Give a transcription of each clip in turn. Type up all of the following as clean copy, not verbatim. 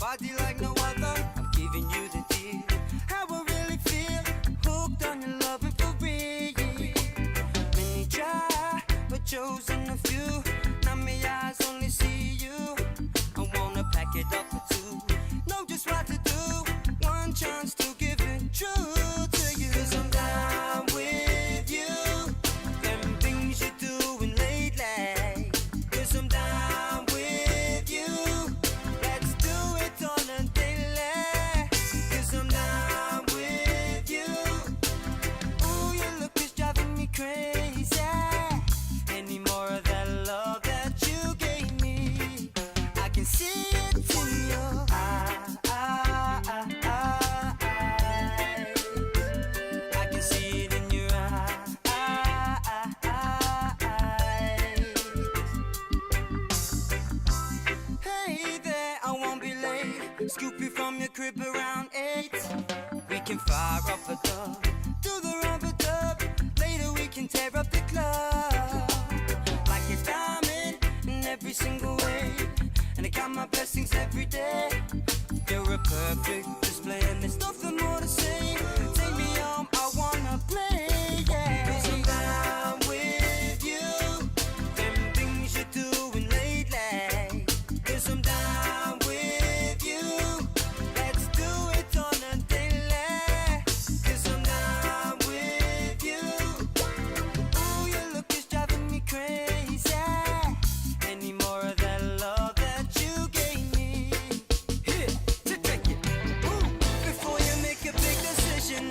body like no other. I'm giving you the deal. How I really feel, hooked on your loving for real. Many try, but chosen a few. Now my eyes only see you. I wanna pack it up for two. Know just what to do. One chance to give it true to you. 'Cause I'm down with you. Them things you're doing lately. 'Cause I'm down with you. Let's do it on a daily. 'Cause I'm down with you. Ooh, your look is driving me crazy. Any more of that love that you gave me, I can see it in your eyes. I can see it in your eyes. Hey there, I won't be late. Scoop you from your crib around 8. We can fire up a dub, do the rubber dub. Later we can tear up the club. Like a diamond in every single way. And I got my blessings every day. You're a perfect display, and there's nothing more to say. Take me home, I wanna play, yeah. 'Cause I'm down with you. Them things you're doing lately. 'Cause I'm down with you. Let's do it on a daily. 'Cause I'm down with you. Ooh, your look is driving me crazy. Any more of that love that you gave me? Here, to take it. Ooh, before you make a big decision,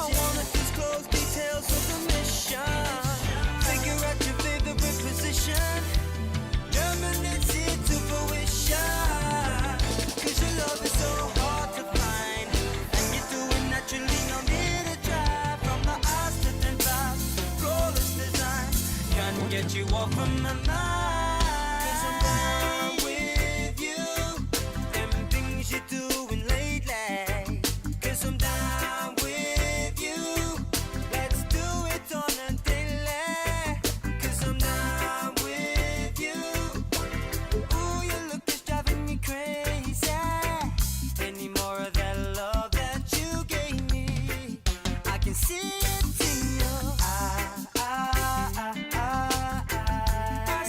I wanna disclose details of the mission. Figure out your favorite position. Germinates into fruition. 'Cause your love is so hard to find, and you do it naturally, no need to try. From the eyes to the thighs, flawless design. Can't get you off of my mind. 'Cause I'm down with you. Them things you're doing lately. 'Cause I'm down with you. Let's do it on a daily. 'Cause I'm down with you. Ooh, your look is driving me crazy. Any more of that love that you gave me, I can see it in your eyes. I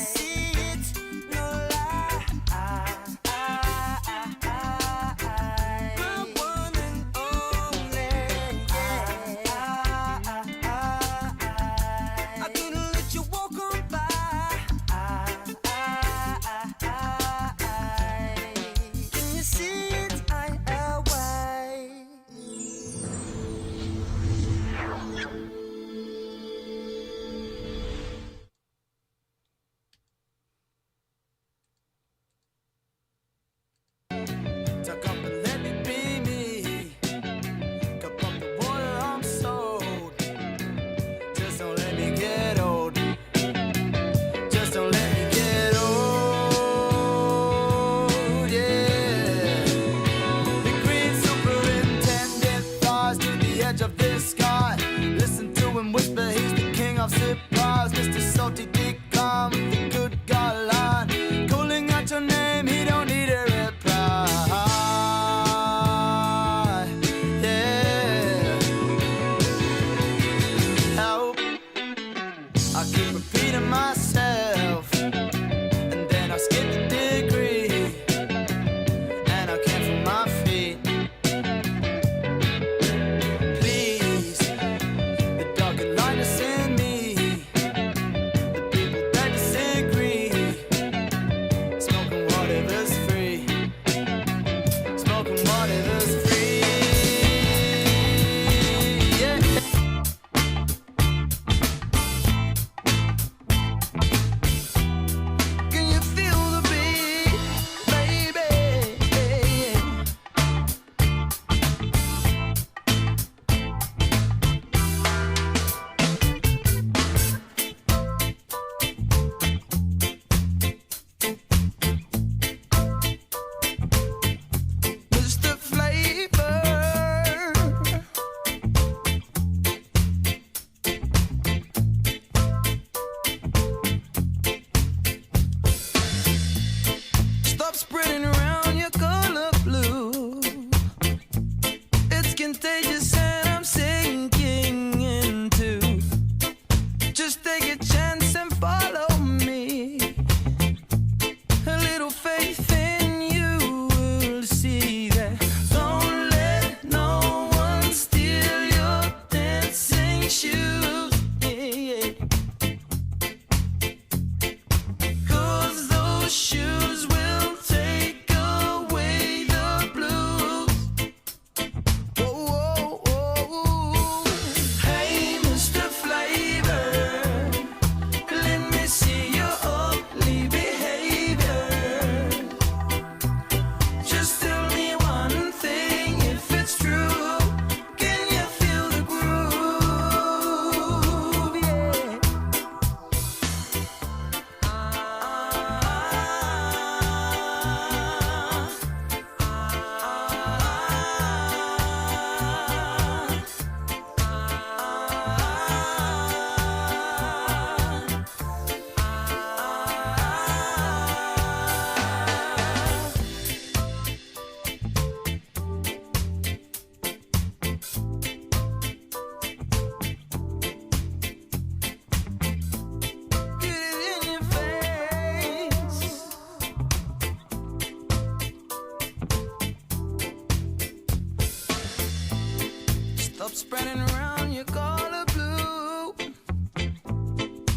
up spreading around your color blue.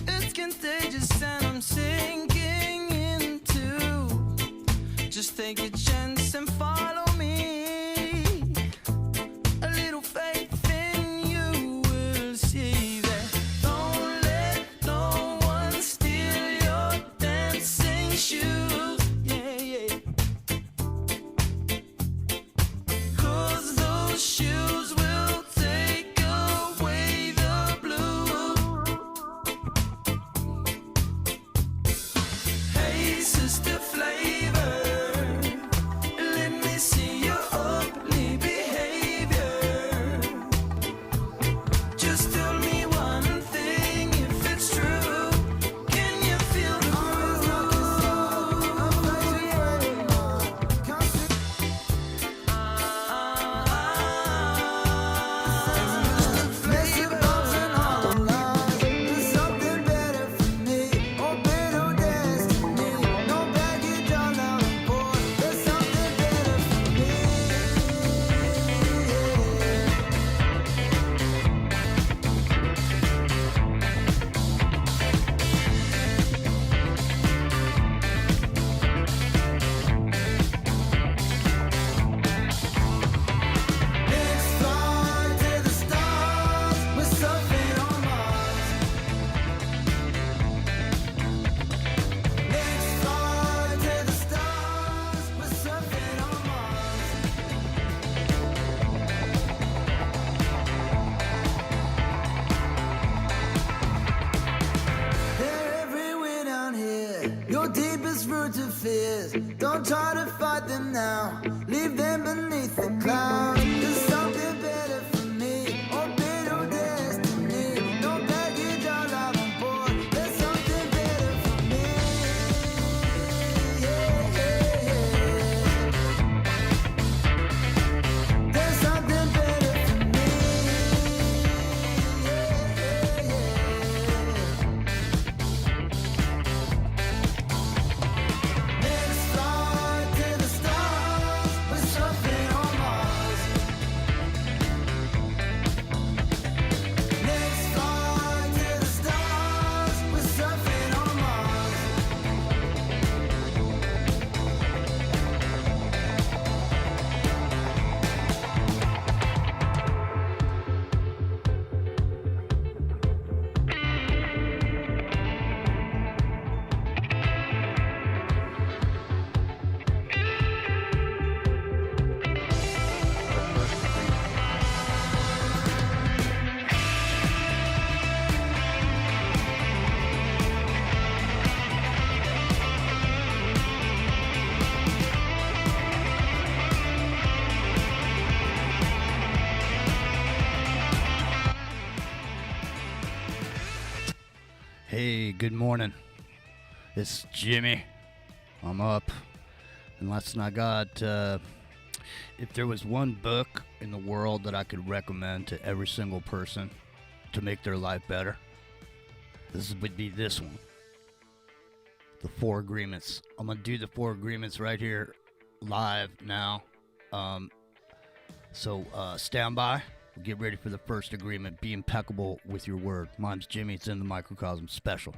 It's contagious and I'm sinking into. Just take a chance and follow me. A little faith in you will see that. Don't let no one steal your dancing shoes. Yeah, yeah. 'Cause those shoes will take away the blue. Hey, sister Flavor, let me see your ugly behavior. Just tell me one thing if it's true. Can you feel the groove? There's something better for me, or better destiny. No baggage all on board. There's something better for me. Let's fly to the stars. We're surfing on Mars. Let's fly to the stars. We're surfing on Mars. They're everywhere down here. Your deepest roots of fears. Don't try to fight them now. Leave them beneath the clouds. There's something better for me, or better destiny. No baggage all out on board. There's something better for me. Yeah, yeah, yeah. There's something better for me. Yeah, yeah, yeah. Let's fly to the stars. We're surfing on Mars. Let's fly to the stars. We're surfing on Mars. Hey, good morning. It's Jimmy. I'm up. And last night I got, if there was one book in the world that I could recommend to every single person to make their life better, this would be this one. The Four Agreements. I'm going to do the Four Agreements right here live now. So stand by. Get ready for the first agreement. Be impeccable with your word. Mine's Jimmy. It's in the microcosm special.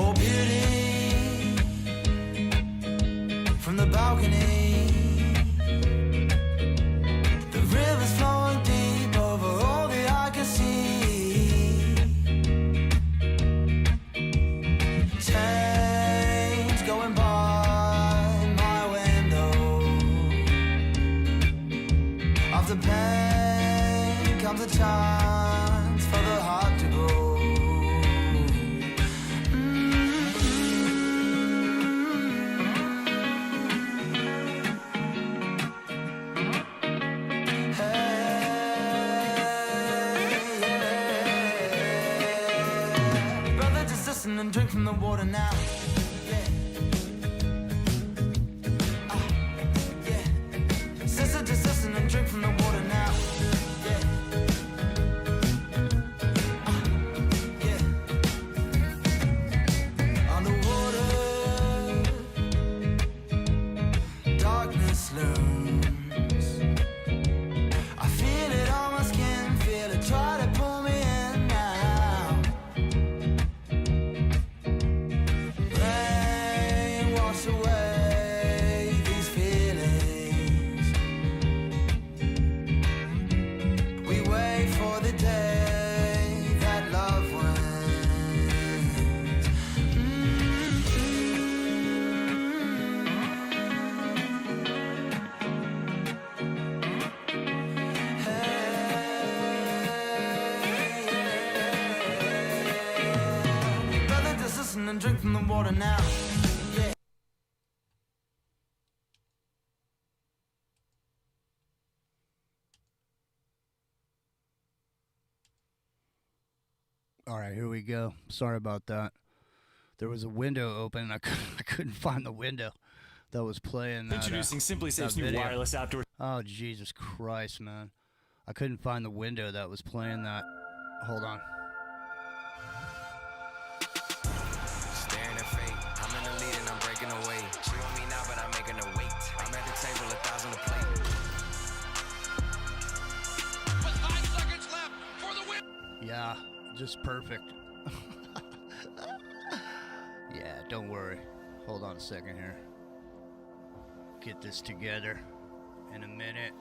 Oh, beauty from the balcony. The river's flowing deep over all the I can see. comes a chance for the heart to grow. Brother, just listen and drink from the water now. Sister, just listen and drink from the water now. Underwater, darkness looms. I feel it on my skin, feel it try to pull me in now. Rain wash away these feelings. We wait for the day that love wins. Brother, just listen and drink from the water now. Yeah. All right, here we go. Sorry about that. There was a window open, and I couldn't find the window that was playing that. Introducing Simply Safe's that new video. wireless outdoor. Oh, Jesus Christ, man. I couldn't find the window that was playing that. Hold on. Staring at fate, I'm in the lead and I'm breaking away. She want me now, but I'm making her wait. I'm at the table, 1,000 a plate. With 5 seconds left for the win. Yeah, just perfect. Yeah, don't worry. Hold on a second here. Get this together in a minute.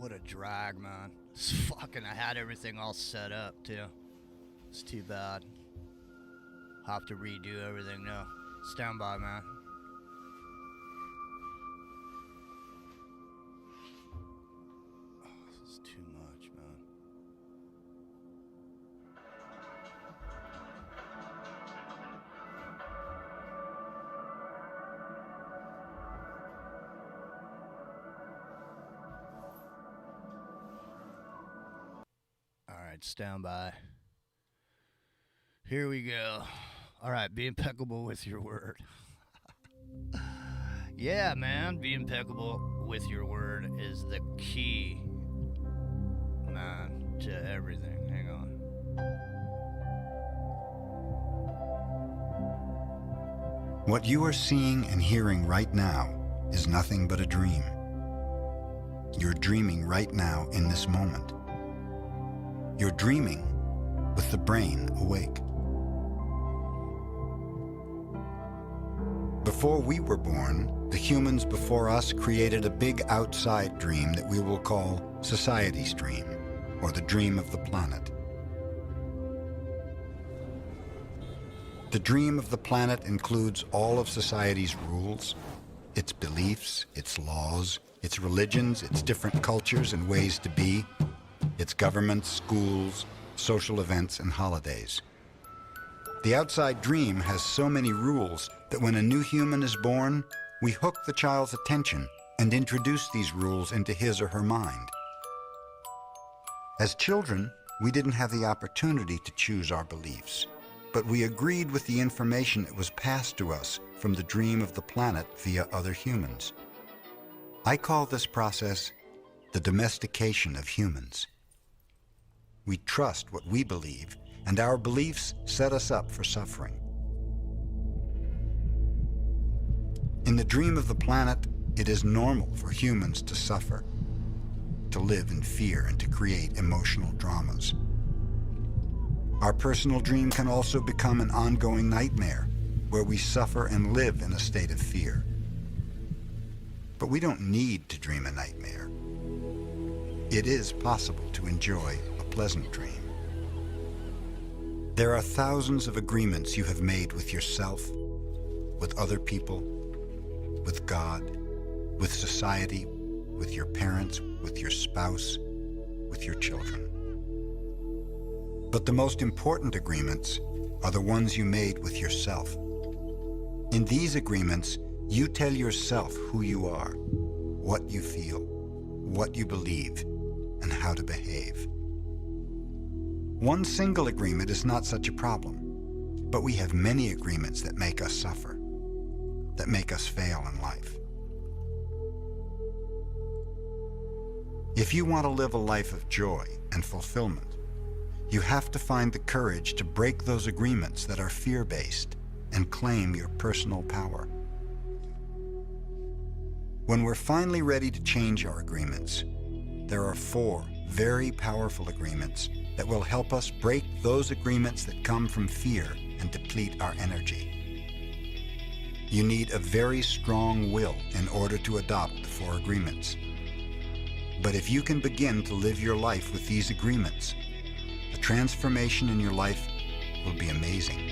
What a drag, man. It's fucking, I had everything all set up, too. It's too bad. Have to redo everything now. Stand by, man. Oh, this is too much, man. Alright, stand by. Here we go. Alright, be impeccable with your word. Yeah, man, be impeccable with your word is the key, man, to everything. Hang on. What you are seeing and hearing right now is nothing but a dream. You're dreaming right now in this moment. You're dreaming with the brain awake. Before we were born, the humans before us created a big outside dream that we will call society's dream, or the dream of the planet. The dream of the planet includes all of society's rules, its beliefs, its laws, its religions, its different cultures and ways to be, its governments, schools, social events, and holidays. The outside dream has so many rules that when a new human is born, we hook the child's attention and introduce these rules into his or her mind. As children, we didn't have the opportunity to choose our beliefs, but we agreed with the information that was passed to us from the dream of the planet via other humans. I call this process the domestication of humans. We trust what we believe, and our beliefs set us up for suffering. In the dream of the planet, it is normal for humans to suffer. to live in fear and to create emotional dramas. Our personal dream can also become an ongoing nightmare, where we suffer and live in a state of fear. But we don't need to dream a nightmare. It is possible to enjoy a pleasant dream. There are thousands of agreements you have made with yourself, with other people, with God, with society, with your parents, with your spouse, with your children. But the most important agreements are the ones you made with yourself. In these agreements, you tell yourself who you are, what you feel, what you believe, and how to behave. One single agreement is not such a problem, but we have many agreements that make us suffer, that make us fail in life. If you want to live a life of joy and fulfillment, you have to find the courage to break those agreements that are fear-based and claim your personal power. When we're finally ready to change our agreements, there are 4 very powerful agreements that will help us break those agreements that come from fear and deplete our energy. You need a very strong will in order to adopt the 4 agreements. But if you can begin to live your life with these agreements, the transformation in your life will be amazing.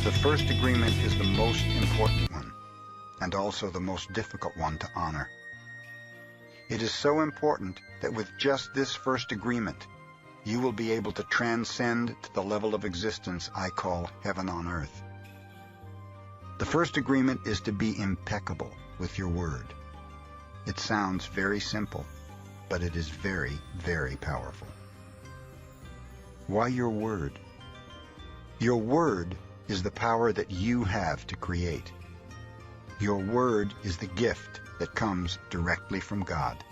The first agreement is the most important one, and also the most difficult one to honor. It is so important that with just this first agreement, you will be able to transcend to the level of existence I call heaven on earth. The first agreement is to be impeccable with your word. It sounds very simple, but it is very, very powerful. Why your word? Your word is the power that you have to create. Your word is the gift that comes directly from God.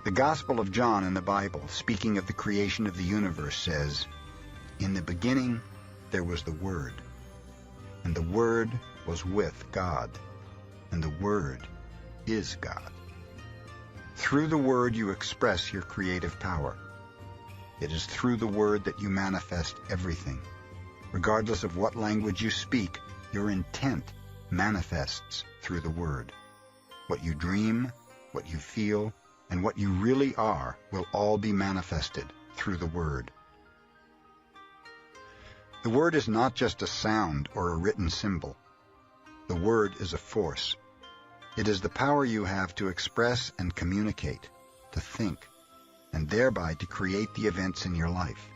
The Gospel of John in the Bible, speaking of the creation of the universe, says, "In the beginning there was the Word, and the Word was with God, and the Word is God." Through the Word you express your creative power. It is through the Word that you manifest everything. Regardless of what language you speak, your intent manifests through the Word. What you dream, what you feel, and what you really are will all be manifested through the Word. The Word is not just a sound or a written symbol. The Word is a force. It is the power you have to express and communicate, to think, and thereby to create the events in your life.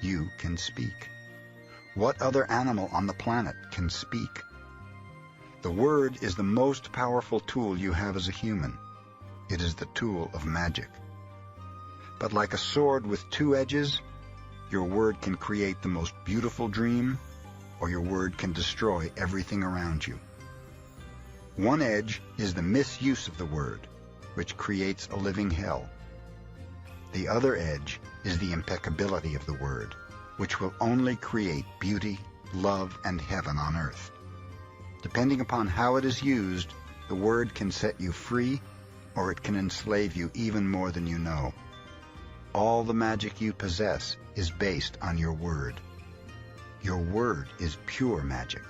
You can speak. What other animal on the planet can speak? The Word is the most powerful tool you have as a human. It is the tool of magic. But like a sword with 2 edges, your word can create the most beautiful dream, or your word can destroy everything around you. One edge is the misuse of the word, which creates a living hell. The other edge is the impeccability of the word, which will only create beauty, love, and heaven on earth. Depending upon how it is used, the word can set you free, or it can enslave you even more than you know. All the magic you possess is based on your word. Your word is pure magic,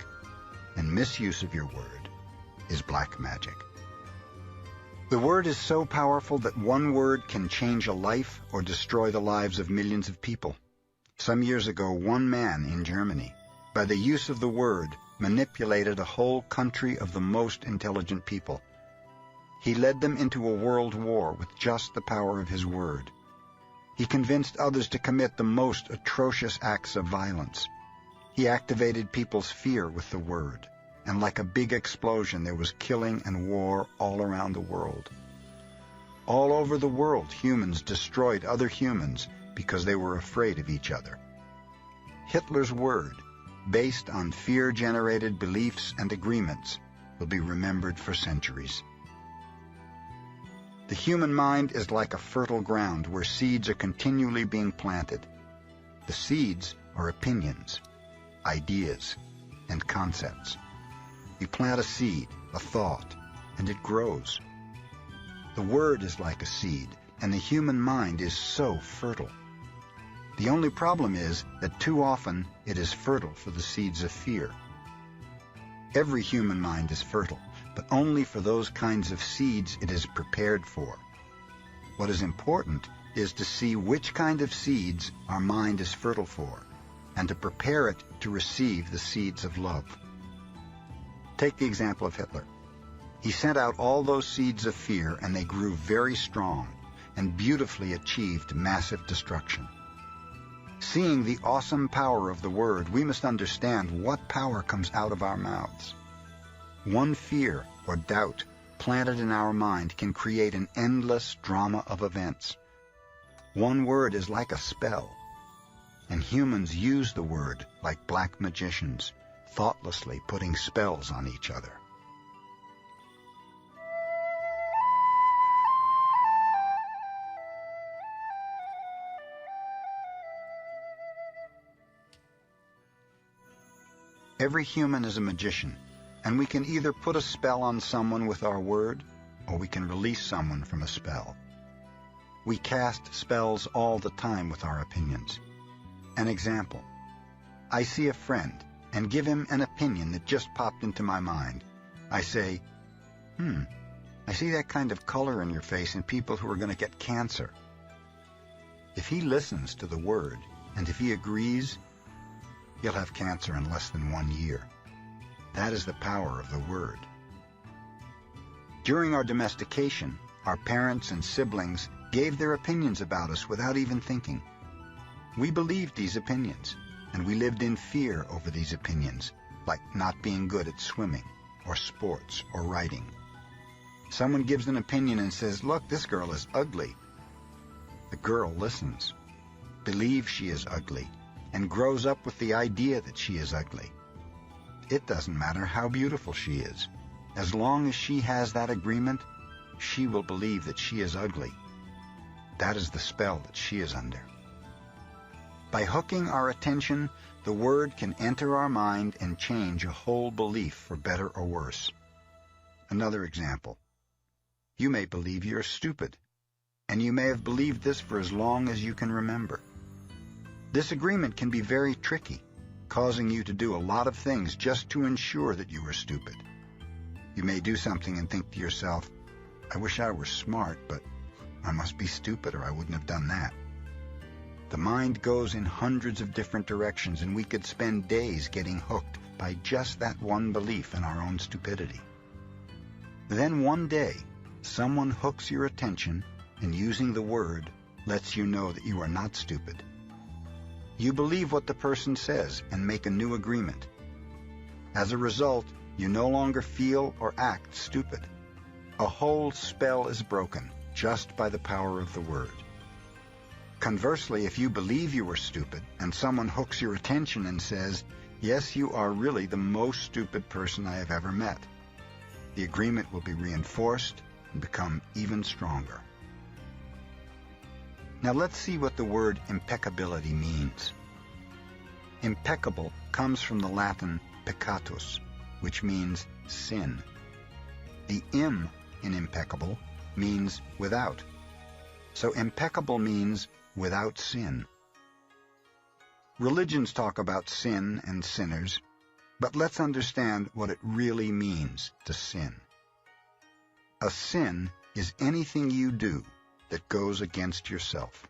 and misuse of your word is black magic. The word is so powerful that one word can change a life or destroy the lives of millions of people. Some years ago, one man in Germany, by the use of the word, manipulated a whole country of the most intelligent people. He led them into a world war with just the power of his word. He convinced others to commit the most atrocious acts of violence. He activated people's fear with the word, and like a big explosion, there was killing and war all around the world. All over the world, humans destroyed other humans because they were afraid of each other. Hitler's word, based on fear-generated beliefs and agreements, will be remembered for centuries. The human mind is like a fertile ground where seeds are continually being planted. The seeds are opinions, ideas, and concepts. You plant a seed, a thought, and it grows. The word is like a seed, and the human mind is so fertile. The only problem is that too often it is fertile for the seeds of fear. Every human mind is fertile, but only for those kinds of seeds it is prepared for. What is important is to see which kind of seeds our mind is fertile for, and to prepare it to receive the seeds of love. Take the example of Hitler. He sent out all those seeds of fear, and they grew very strong and beautifully achieved massive destruction. Seeing the awesome power of the word, we must understand what power comes out of our mouths. One fear or doubt planted in our mind can create an endless drama of events. One word is like a spell, and humans use the word like black magicians, thoughtlessly putting spells on each other. Every human is a magician, and we can either put a spell on someone with our word, or we can release someone from a spell. We cast spells all the time with our opinions. An example: I see a friend and give him an opinion that just popped into my mind. I say, I see that kind of color in your face in people who are going to get cancer. If he listens to the word, and if he agrees, he'll have cancer in less than 1 year. That is the power of the word. During our domestication, our parents and siblings gave their opinions about us without even thinking. We believed these opinions, and we lived in fear over these opinions, like not being good at swimming, or sports, or writing. Someone gives an opinion and says, "Look, this girl is ugly." The girl listens, believes she is ugly, and grows up with the idea that she is ugly. It doesn't matter how beautiful she is. As long as she has that agreement, she will believe that she is ugly. That is the spell that she is under. By hooking our attention, the word can enter our mind and change a whole belief for better or worse. Another example. You may believe you're stupid, and you may have believed this for as long as you can remember. This agreement can be very tricky, causing you to do a lot of things just to ensure that you are stupid. You may do something and think to yourself, "I wish I were smart, but I must be stupid or I wouldn't have done that." The mind goes in hundreds of different directions, and we could spend days getting hooked by just that one belief in our own stupidity. Then one day, someone hooks your attention and, using the word, lets you know that you are not stupid. You believe what the person says and make a new agreement. As a result, you no longer feel or act stupid. A whole spell is broken just by the power of the word. Conversely, if you believe you are stupid and someone hooks your attention and says, "Yes, you are really the most stupid person I have ever met," the agreement will be reinforced and become even stronger. Now let's see what the word impeccability means. Impeccable comes from the Latin peccatus, which means sin. The im in impeccable means without. So impeccable means without sin. Religions talk about sin and sinners, but let's understand what it really means to sin. A sin is anything you do that goes against yourself.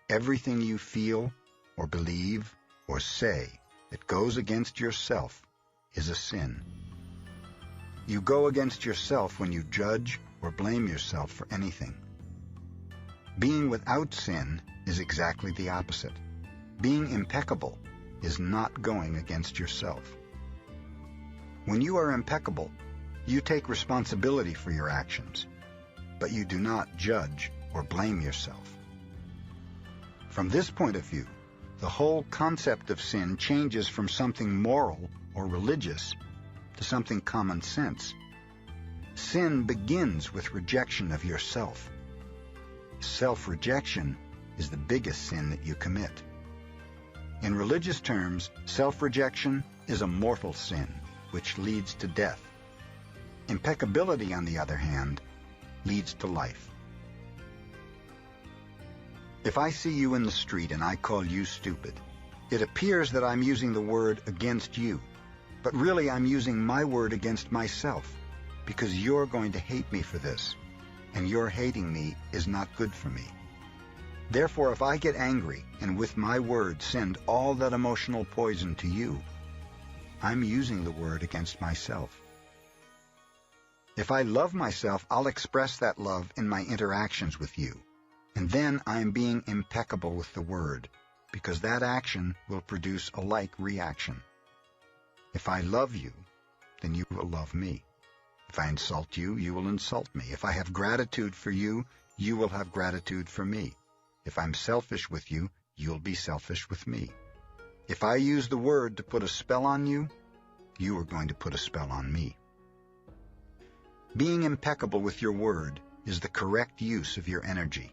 Everything you feel or believe or say that goes against yourself is a sin. You go against yourself when you judge or blame yourself for anything. Being without sin is exactly the opposite. Being impeccable is not going against yourself. When you are impeccable, you take responsibility for your actions, but you do not judge or blame yourself. From this point of view, the whole concept of sin changes from something moral or religious to something common sense. Sin begins with rejection of yourself. Self-rejection is the biggest sin that you commit. In religious terms, self-rejection is a mortal sin, which leads to death. Impeccability, on the other hand, leads to life. If I see you in the street and I call you stupid, it appears that I'm using the word against you, but really I'm using my word against myself, because you're going to hate me for this, and your hating me is not good for me. Therefore, if I get angry and with my word send all that emotional poison to you, I'm using the word against myself. If I love myself, I'll express that love in my interactions with you, and then I am being impeccable with the word, because that action will produce a like reaction. If I love you, then you will love me. If I insult you, you will insult me. If I have gratitude for you, you will have gratitude for me. If I'm selfish with you, you'll be selfish with me. If I use the word to put a spell on you, you are going to put a spell on me. Being impeccable with your word is the correct use of your energy.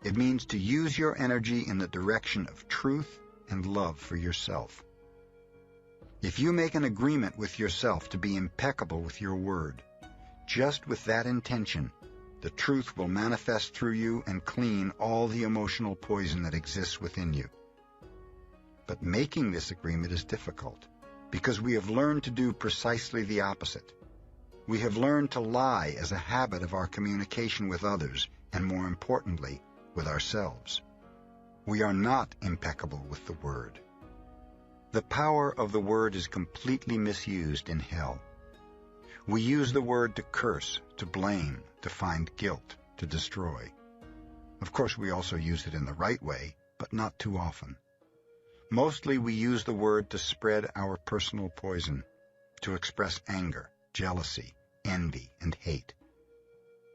It means to use your energy in the direction of truth and love for yourself. If you make an agreement with yourself to be impeccable with your word, just with that intention, the truth will manifest through you and clean all the emotional poison that exists within you. But making this agreement is difficult, because we have learned to do precisely the opposite. We have learned to lie as a habit of our communication with others, and more importantly, with ourselves. We are not impeccable with the word. The power of the word is completely misused in hell. We use the word to curse, to blame, to find guilt, to destroy. Of course, we also use it in the right way, but not too often. Mostly we use the word to spread our personal poison, to express anger, jealousy, envy, and hate.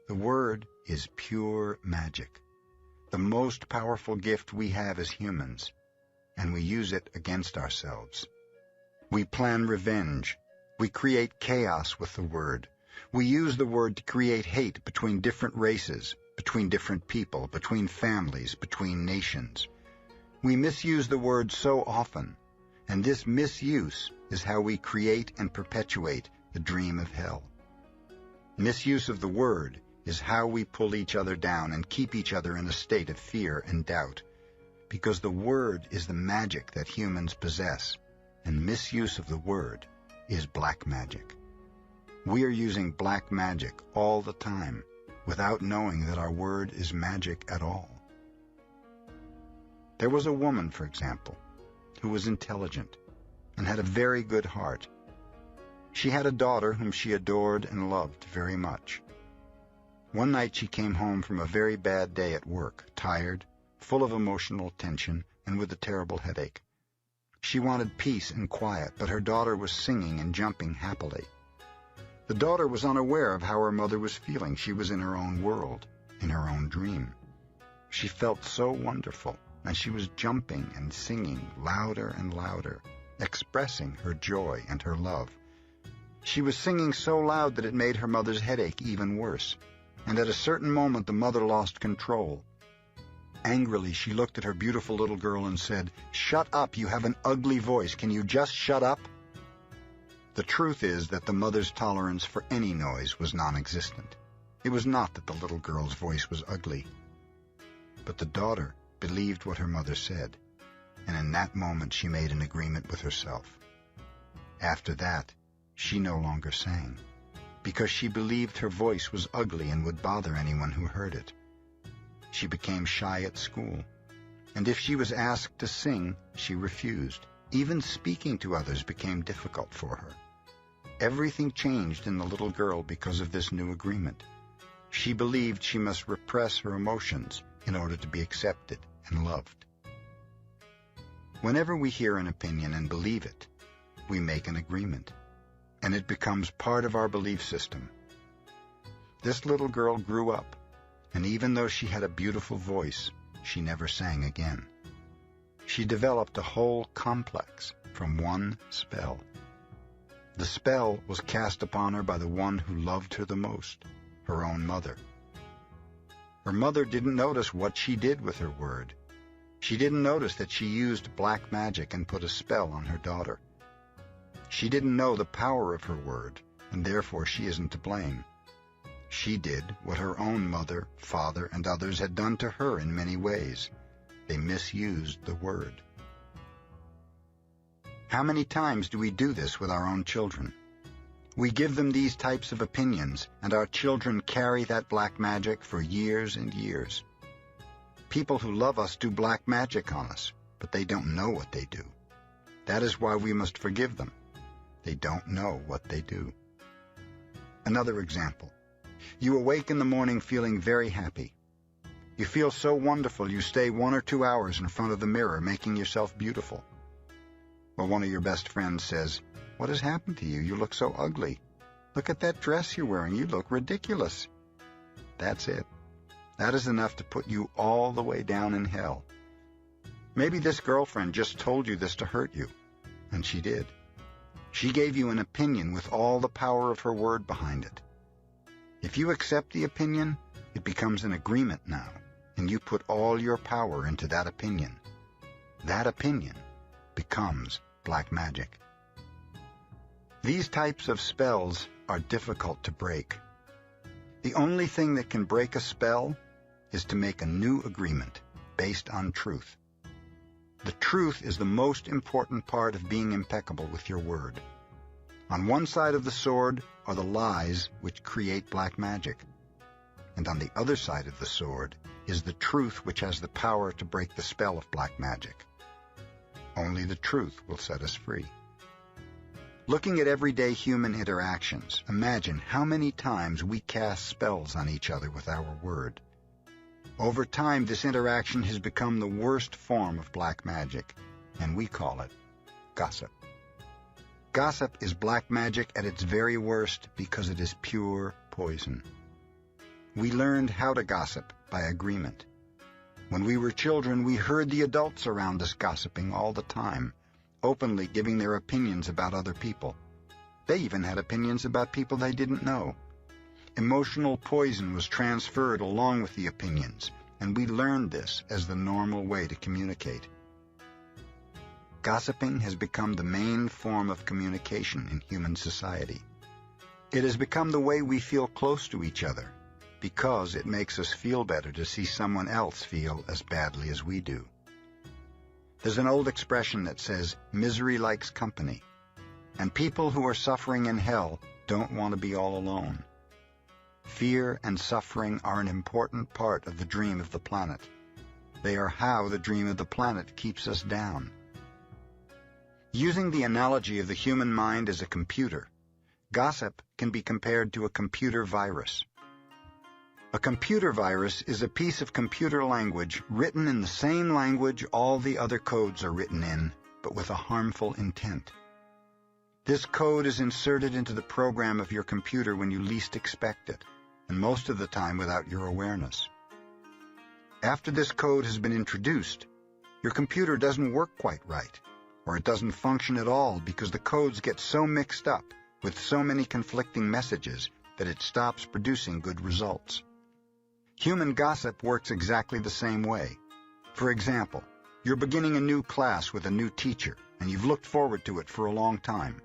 The word is pure magic, the most powerful gift we have as humans, and we use it against ourselves. We plan revenge. We create chaos with the word. We use the word to create hate between different races, between different people, between families, between nations. We misuse the word so often, and this misuse is how we create and perpetuate the dream of hell. Misuse of the word is how we pull each other down and keep each other in a state of fear and doubt, because the word is the magic that humans possess, and misuse of the word is black magic. We are using black magic all the time without knowing that our word is magic at all. There was a woman, for example, who was intelligent and had a very good heart. She had a daughter whom she adored and loved very much. One night she came home from a very bad day at work, tired, full of emotional tension, and with a terrible headache. She wanted peace and quiet, but her daughter was singing and jumping happily. The daughter was unaware of how her mother was feeling. She was in her own world, in her own dream. She felt so wonderful, and she was jumping and singing louder and louder, expressing her joy and her love. She was singing so loud that it made her mother's headache even worse, and at a certain moment the mother lost control. Angrily, she looked at her beautiful little girl and said, "Shut up, you have an ugly voice. Can you just shut up?" The truth is that the mother's tolerance for any noise was non-existent. It was not that the little girl's voice was ugly. But the daughter believed what her mother said, and in that moment she made an agreement with herself. After that, she no longer sang, because she believed her voice was ugly and would bother anyone who heard it. She became shy at school, and if she was asked to sing, she refused. Even speaking to others became difficult for her. Everything changed in the little girl because of this new agreement. She believed she must repress her emotions in order to be accepted and loved. Whenever we hear an opinion and believe it, we make an agreement, and it becomes part of our belief system. This little girl grew up, and even though she had a beautiful voice, she never sang again. She developed a whole complex from one spell. The spell was cast upon her by the one who loved her the most, her own mother. Her mother didn't notice what she did with her word. She didn't notice that she used black magic and put a spell on her daughter. She didn't know the power of her word, and therefore she isn't to blame. She did what her own mother, father, and others had done to her in many ways. They misused the word. How many times do we do this with our own children? We give them these types of opinions, and our children carry that black magic for years and years. People who love us do black magic on us, but they don't know what they do. That is why we must forgive them. They don't know what they do. Another example. You awake in the morning feeling very happy. You feel so wonderful you stay 1 or 2 hours in front of the mirror making yourself beautiful. Well, one of your best friends says, "What has happened to you? You look so ugly. Look at that dress you're wearing. You look ridiculous." That's it. That is enough to put you all the way down in hell. Maybe this girlfriend just told you this to hurt you, and she did. She gave you an opinion with all the power of her word behind it. If you accept the opinion, it becomes an agreement now, and you put all your power into that opinion. That opinion becomes black magic. These types of spells are difficult to break. The only thing that can break a spell is to make a new agreement based on truth. The truth is the most important part of being impeccable with your word. On one side of the sword are the lies which create black magic, and on the other side of the sword is the truth which has the power to break the spell of black magic. Only the truth will set us free. Looking at everyday human interactions, imagine how many times we cast spells on each other with our word. Over time, this interaction has become the worst form of black magic, and we call it gossip. Gossip is black magic at its very worst because it is pure poison. We learned how to gossip by agreement. When we were children, we heard the adults around us gossiping all the time, openly giving their opinions about other people. They even had opinions about people they didn't know. Emotional poison was transferred along with the opinions, and we learned this as the normal way to communicate. Gossiping has become the main form of communication in human society. It has become the way we feel close to each other, because it makes us feel better to see someone else feel as badly as we do. There's an old expression that says, "Misery likes company," and people who are suffering in hell don't want to be all alone. Fear and suffering are an important part of the dream of the planet. They are how the dream of the planet keeps us down. Using the analogy of the human mind as a computer, gossip can be compared to a computer virus. A computer virus is a piece of computer language written in the same language all the other codes are written in, but with a harmful intent. This code is inserted into the program of your computer when you least expect it, and most of the time without your awareness. After this code has been introduced, your computer doesn't work quite right, or it doesn't function at all because the codes get so mixed up with so many conflicting messages that it stops producing good results. Human gossip works exactly the same way. For example, you're beginning a new class with a new teacher, and you've looked forward to it for a long time.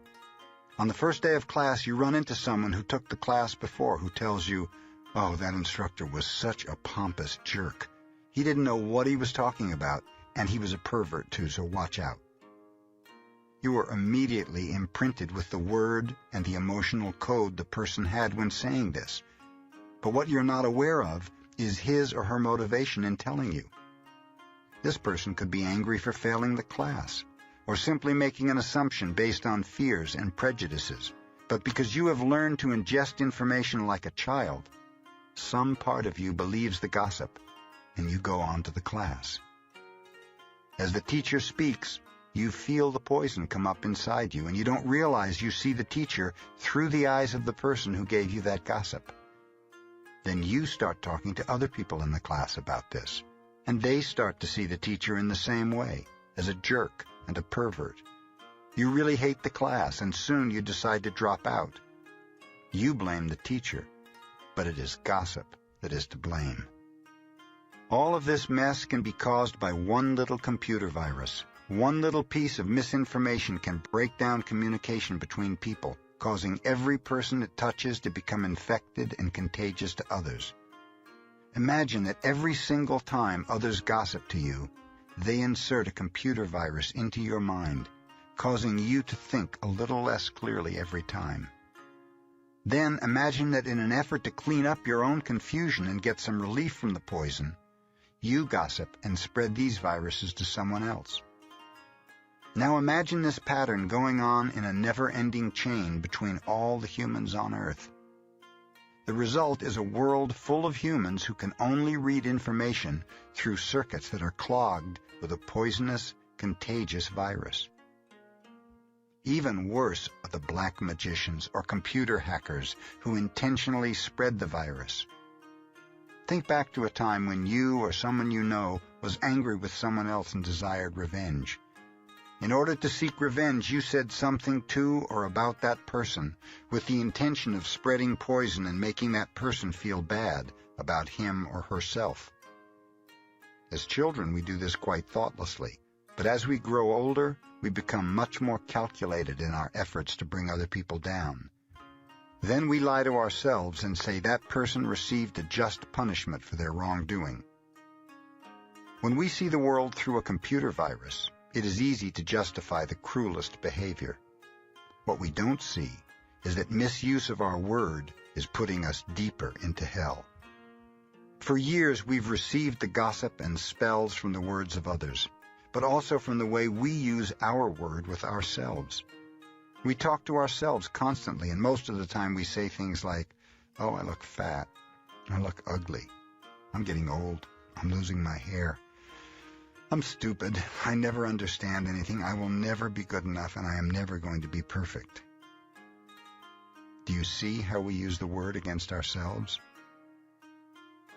On the first day of class, you run into someone who took the class before who tells you, "Oh, that instructor was such a pompous jerk. He didn't know what he was talking about, and he was a pervert too, so watch out." You are immediately imprinted with the word and the emotional code the person had when saying this. But what you're not aware of is his or her motivation in telling you. This person could be angry for failing the class, or simply making an assumption based on fears and prejudices. But because you have learned to ingest information like a child, some part of you believes the gossip, and you go on to the class. As the teacher speaks, you feel the poison come up inside you, and you don't realize you see the teacher through the eyes of the person who gave you that gossip. Then you start talking to other people in the class about this, and they start to see the teacher in the same way, as a jerk and a pervert. You really hate the class, and soon you decide to drop out. You blame the teacher, but it is gossip that is to blame. All of this mess can be caused by one little computer virus. One little piece of misinformation can break down communication between people, causing every person it touches to become infected and contagious to others. Imagine that every single time others gossip to you, they insert a computer virus into your mind, causing you to think a little less clearly every time. Then imagine that in an effort to clean up your own confusion and get some relief from the poison, you gossip and spread these viruses to someone else. Now imagine this pattern going on in a never-ending chain between all the humans on Earth. The result is a world full of humans who can only read information through circuits that are clogged with a poisonous, contagious virus. Even worse are the black magicians or computer hackers who intentionally spread the virus. Think back to a time when you or someone you know was angry with someone else and desired revenge. In order to seek revenge, you said something to or about that person with the intention of spreading poison and making that person feel bad about him or herself. As children, we do this quite thoughtlessly, but as we grow older, we become much more calculated in our efforts to bring other people down. Then we lie to ourselves and say that person received a just punishment for their wrongdoing. When we see the world through a computer virus, it is easy to justify the cruelest behavior. What we don't see is that misuse of our word is putting us deeper into hell. For years we've received the gossip and spells from the words of others, but also from the way we use our word with ourselves. We talk to ourselves constantly, and most of the time we say things like, "Oh, I look fat. I look ugly. I'm getting old. I'm losing my hair. I'm stupid. I never understand anything. I will never be good enough, and I am never going to be perfect." Do you see how we use the word against ourselves?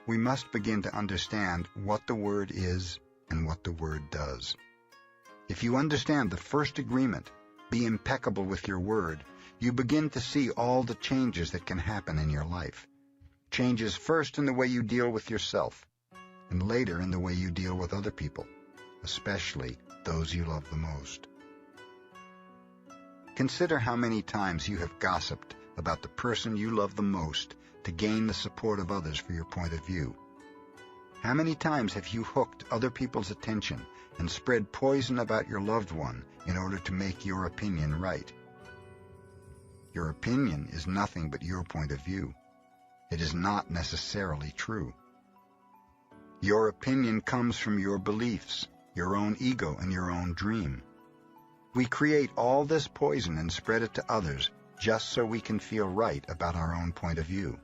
We must begin to understand what the word is and what the word does. If you understand the first agreement, be impeccable with your word, you begin to see all the changes that can happen in your life. Changes first in the way you deal with yourself, and later in the way you deal with other people, especially those you love the most. Consider how many times you have gossiped about the person you love the most to gain the support of others for your point of view. How many times have you hooked other people's attention and spread poison about your loved one in order to make your opinion right? Your opinion is nothing but your point of view. It is not necessarily true. Your opinion comes from your beliefs, your own ego, and your own dream. We create all this poison and spread it to others just so we can feel right about our own point of view.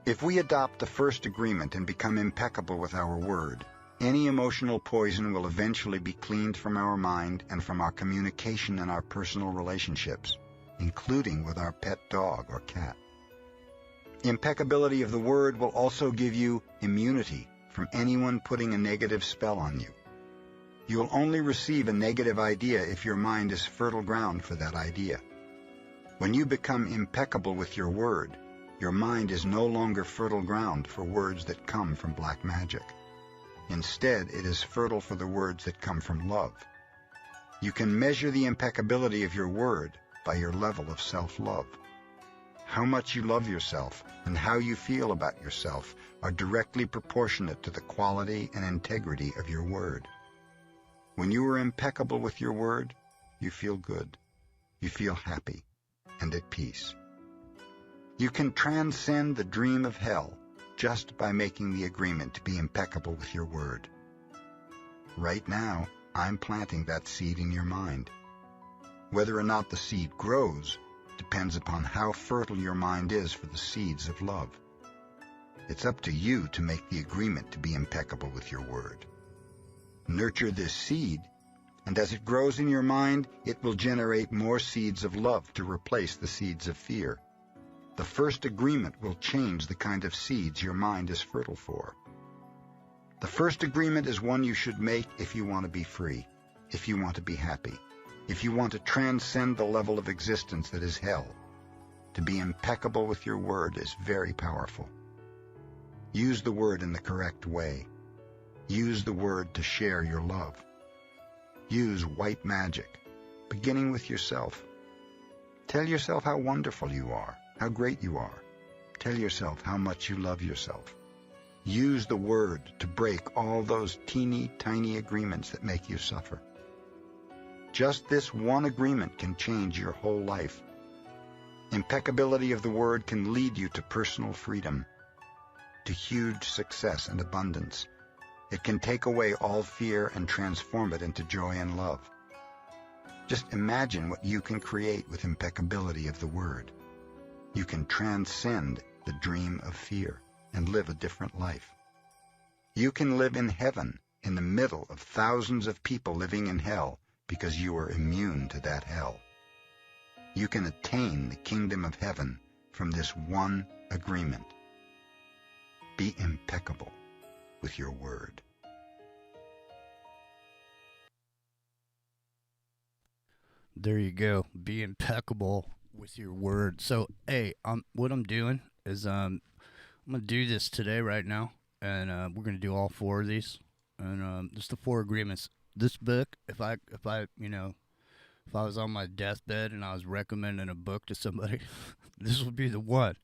If we adopt the first agreement and become impeccable with our word, any emotional poison will eventually be cleaned from our mind and from our communication and our personal relationships, including with our pet dog or cat. Impeccability of the word will also give you immunity from anyone putting a negative spell on you. You'll only receive a negative idea if your mind is fertile ground for that idea. When you become impeccable with your word, your mind is no longer fertile ground for words that come from black magic. Instead, it is fertile for the words that come from love. You can measure the impeccability of your word by your level of self-love. How much you love yourself and how you feel about yourself are directly proportionate to the quality and integrity of your word. When you are impeccable with your word, you feel good, you feel happy, and at peace. You can transcend the dream of hell just by making the agreement to be impeccable with your word. Right now, I'm planting that seed in your mind. Whether or not the seed grows depends upon how fertile your mind is for the seeds of love. It's up to you to make the agreement to be impeccable with your word. Nurture this seed, and as it grows in your mind, it will generate more seeds of love to replace the seeds of fear. The first agreement will change the kind of seeds your mind is fertile for. The first agreement is one you should make if you want to be free, if you want to be happy. If you want to transcend the level of existence that is hell, to be impeccable with your word is very powerful. Use the word in the correct way. Use the word to share your love. Use white magic, beginning with yourself. Tell yourself how wonderful you are, how great you are. Tell yourself how much you love yourself. Use the word to break all those teeny tiny agreements that make you suffer. Just this one agreement can change your whole life. Impeccability of the word can lead you to personal freedom, to huge success and abundance. It can take away all fear and transform it into joy and love. Just imagine what you can create with impeccability of the word. You can transcend the dream of fear and live a different life. You can live in heaven in the middle of thousands of people living in hell because you are immune to that hell. You can attain the kingdom of heaven from this one agreement. Be impeccable with your word. There you go. Be impeccable with your word. So, hey, what I'm doing is I'm gonna do this today, right now, and we're gonna do all 4 of these, and just the 4 agreements. This book, if I was on my deathbed and I was recommending a book to somebody, this would be the one,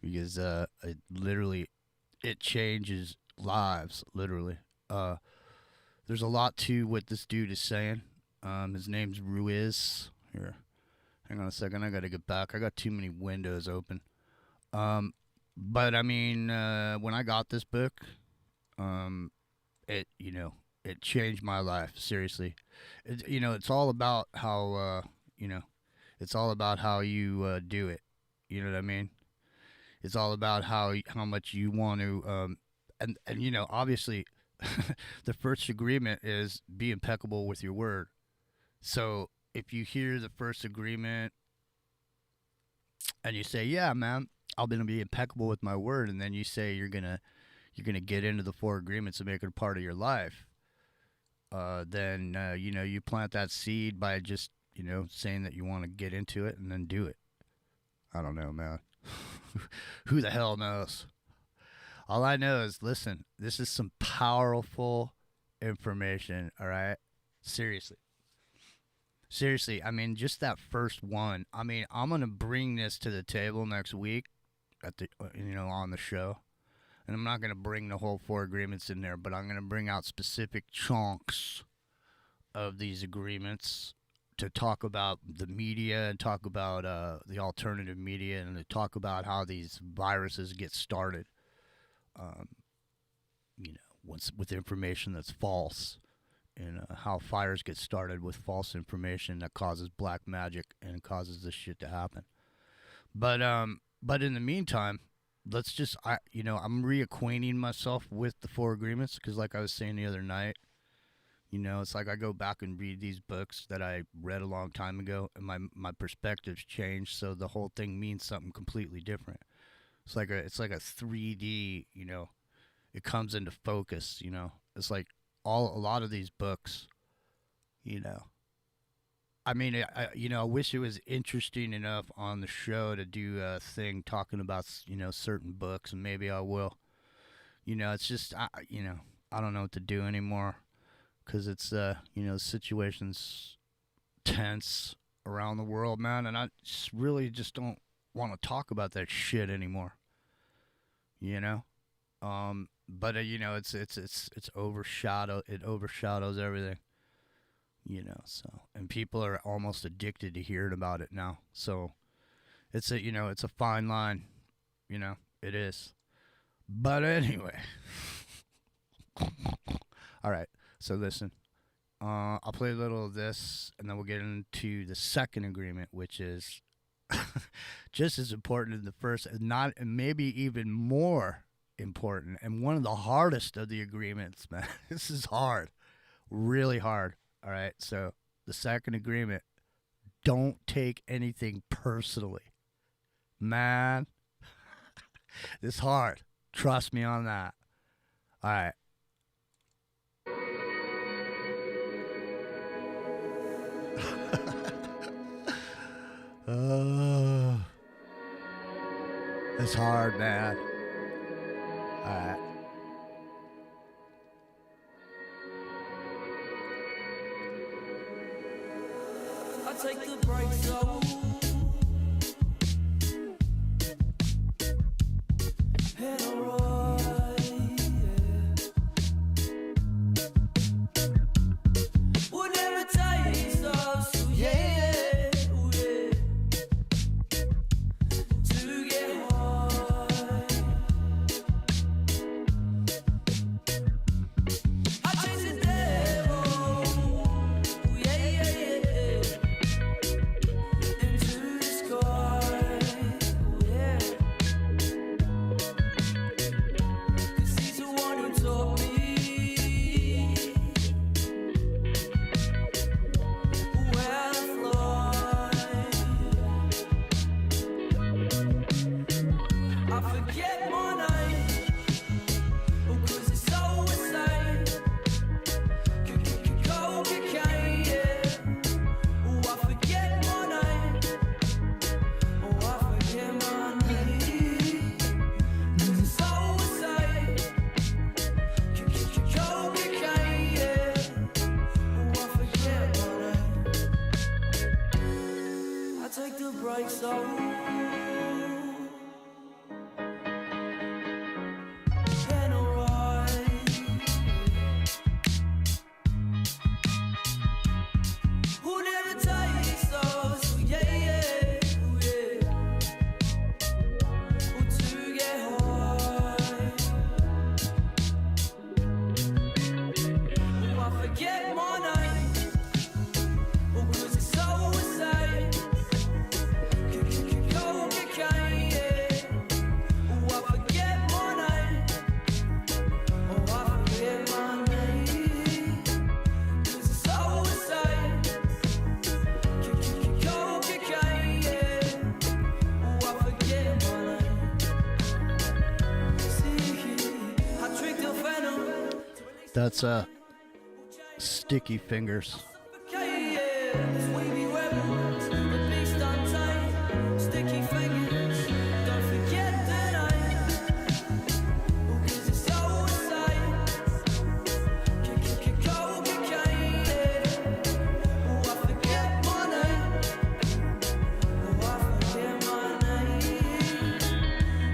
because it changes lives, literally. There's a lot to what this dude is saying. His name's Ruiz. Here, hang on a second. I gotta get back. I got too many windows open. But I mean, when I got this book, it changed my life. Seriously, it's all about how it's all about how you do it. You know what I mean? It's all about how much you want to, and obviously, the first agreement is be impeccable with your word. So if you hear the first agreement and you say, "Yeah, man, I'm gonna be impeccable with my word," and then you say you're gonna get into the 4 agreements and make it a part of your life, then you plant that seed by just saying that you want to get into it and then do it. I don't know, man. Who the hell knows? All I know is, listen, this is some powerful information. All right, seriously. I mean, just that first one. I mean, I'm gonna bring this to the table next week at the on the show, and I'm not gonna bring the whole 4 agreements in there, but I'm gonna bring out specific chunks of these agreements to talk about the media and talk about the alternative media, and to talk about how these viruses get started. Once with information that's false. And how fires get started with false information that causes black magic and causes this shit to happen. But in the meantime, let's just I'm reacquainting myself with the 4 agreements, because like I was saying the other night, it's like I go back and read these books that I read a long time ago, and my perspectives change, so the whole thing means something completely different. It's like a 3D, it comes into focus, It's like a lot of these books, I mean, I wish it was interesting enough on the show to do a thing talking about, certain books, and maybe I will. It's just, I don't know what to do anymore, because it's, the situation's tense around the world, man, and I really just don't want to talk about that shit anymore, But it's overshadowed. It overshadows everything, So, and people are almost addicted to hearing about it now. So, it's a fine line, It is. But anyway, all right. So listen, I'll play a little of this, and then we'll get into the second agreement, which is just as important as the first, and maybe even more important, and one of the hardest of the agreements, man. This is hard, really hard. All right, so the second agreement: don't take anything personally, man. This is hard, trust me on that. All right. It's hard, man. All right. I take the brakes off. And I ride, yeah. Whatever takes us, yeah, oh, yeah. To get high. I chase the devil, yeah, yeah, yeah. Into the sky, yeah. 'Cause he's the one who taught me where to fly. I forget my name, oh, 'cause it's so insane. Cocaine, yeah. Oh, I forget my name. Oh, I forget my name. 'Cause it's so insane. Cocaine, yeah. Oh, I forget my name. I take the brakes off. And I ride. Whatever takes us, yeah, yeah, oh, yeah. Oh, to get high. Oh, I forget my name. Oh, 'cause it's so insane. Cocaine, yeah. Oh, I forget my name. Oh, I forget my name. 'Cause it's so insane. Cocaine, yeah. Oh, I forget my name. See, I drink the venom. That's Sticky Fingers. Okay, yeah. It's wavy weapons, the beast untied, sticky fingers. Don't forget the name. Oh, 'cause it's so insane. Cocaine, yeah. Oh, I forget my name. Oh, I forget my name.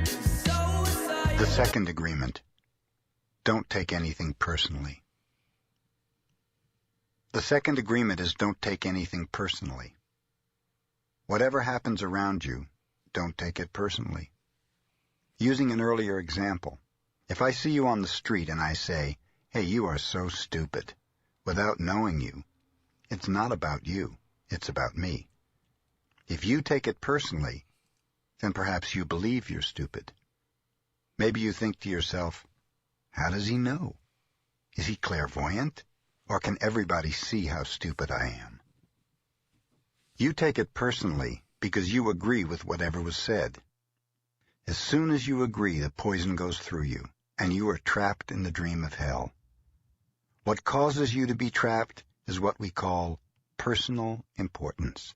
'Cause it's so insane. The second agreement. Don't take anything personally. The second agreement is don't take anything personally. Whatever happens around you, don't take it personally. Using an earlier example, if I see you on the street and I say, "Hey, you are so stupid," without knowing you, it's not about you, it's about me. If you take it personally, then perhaps you believe you're stupid. Maybe you think to yourself, how does he know? Is he clairvoyant? Or can everybody see how stupid I am? You take it personally because you agree with whatever was said. As soon as you agree, the poison goes through you, and you are trapped in the dream of hell. What causes you to be trapped is what we call personal importance.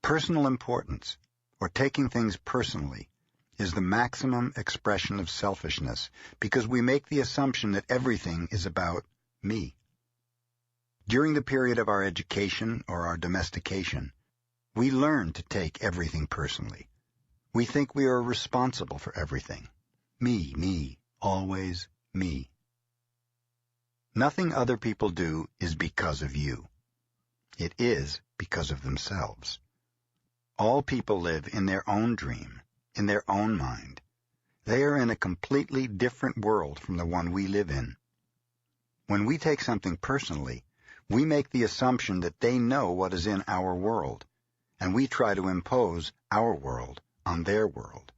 Personal importance, or taking things personally, is the maximum expression of selfishness because we make the assumption that everything is about me. During the period of our education or our domestication, we learn to take everything personally. We think we are responsible for everything. Me, always me. Nothing other people do is because of you. It is because of themselves. All people live in their own dream, in their own mind. They are in a completely different world from the one we live in. When we take something personally, we make the assumption that they know what is in our world, and we try to impose our world on their world.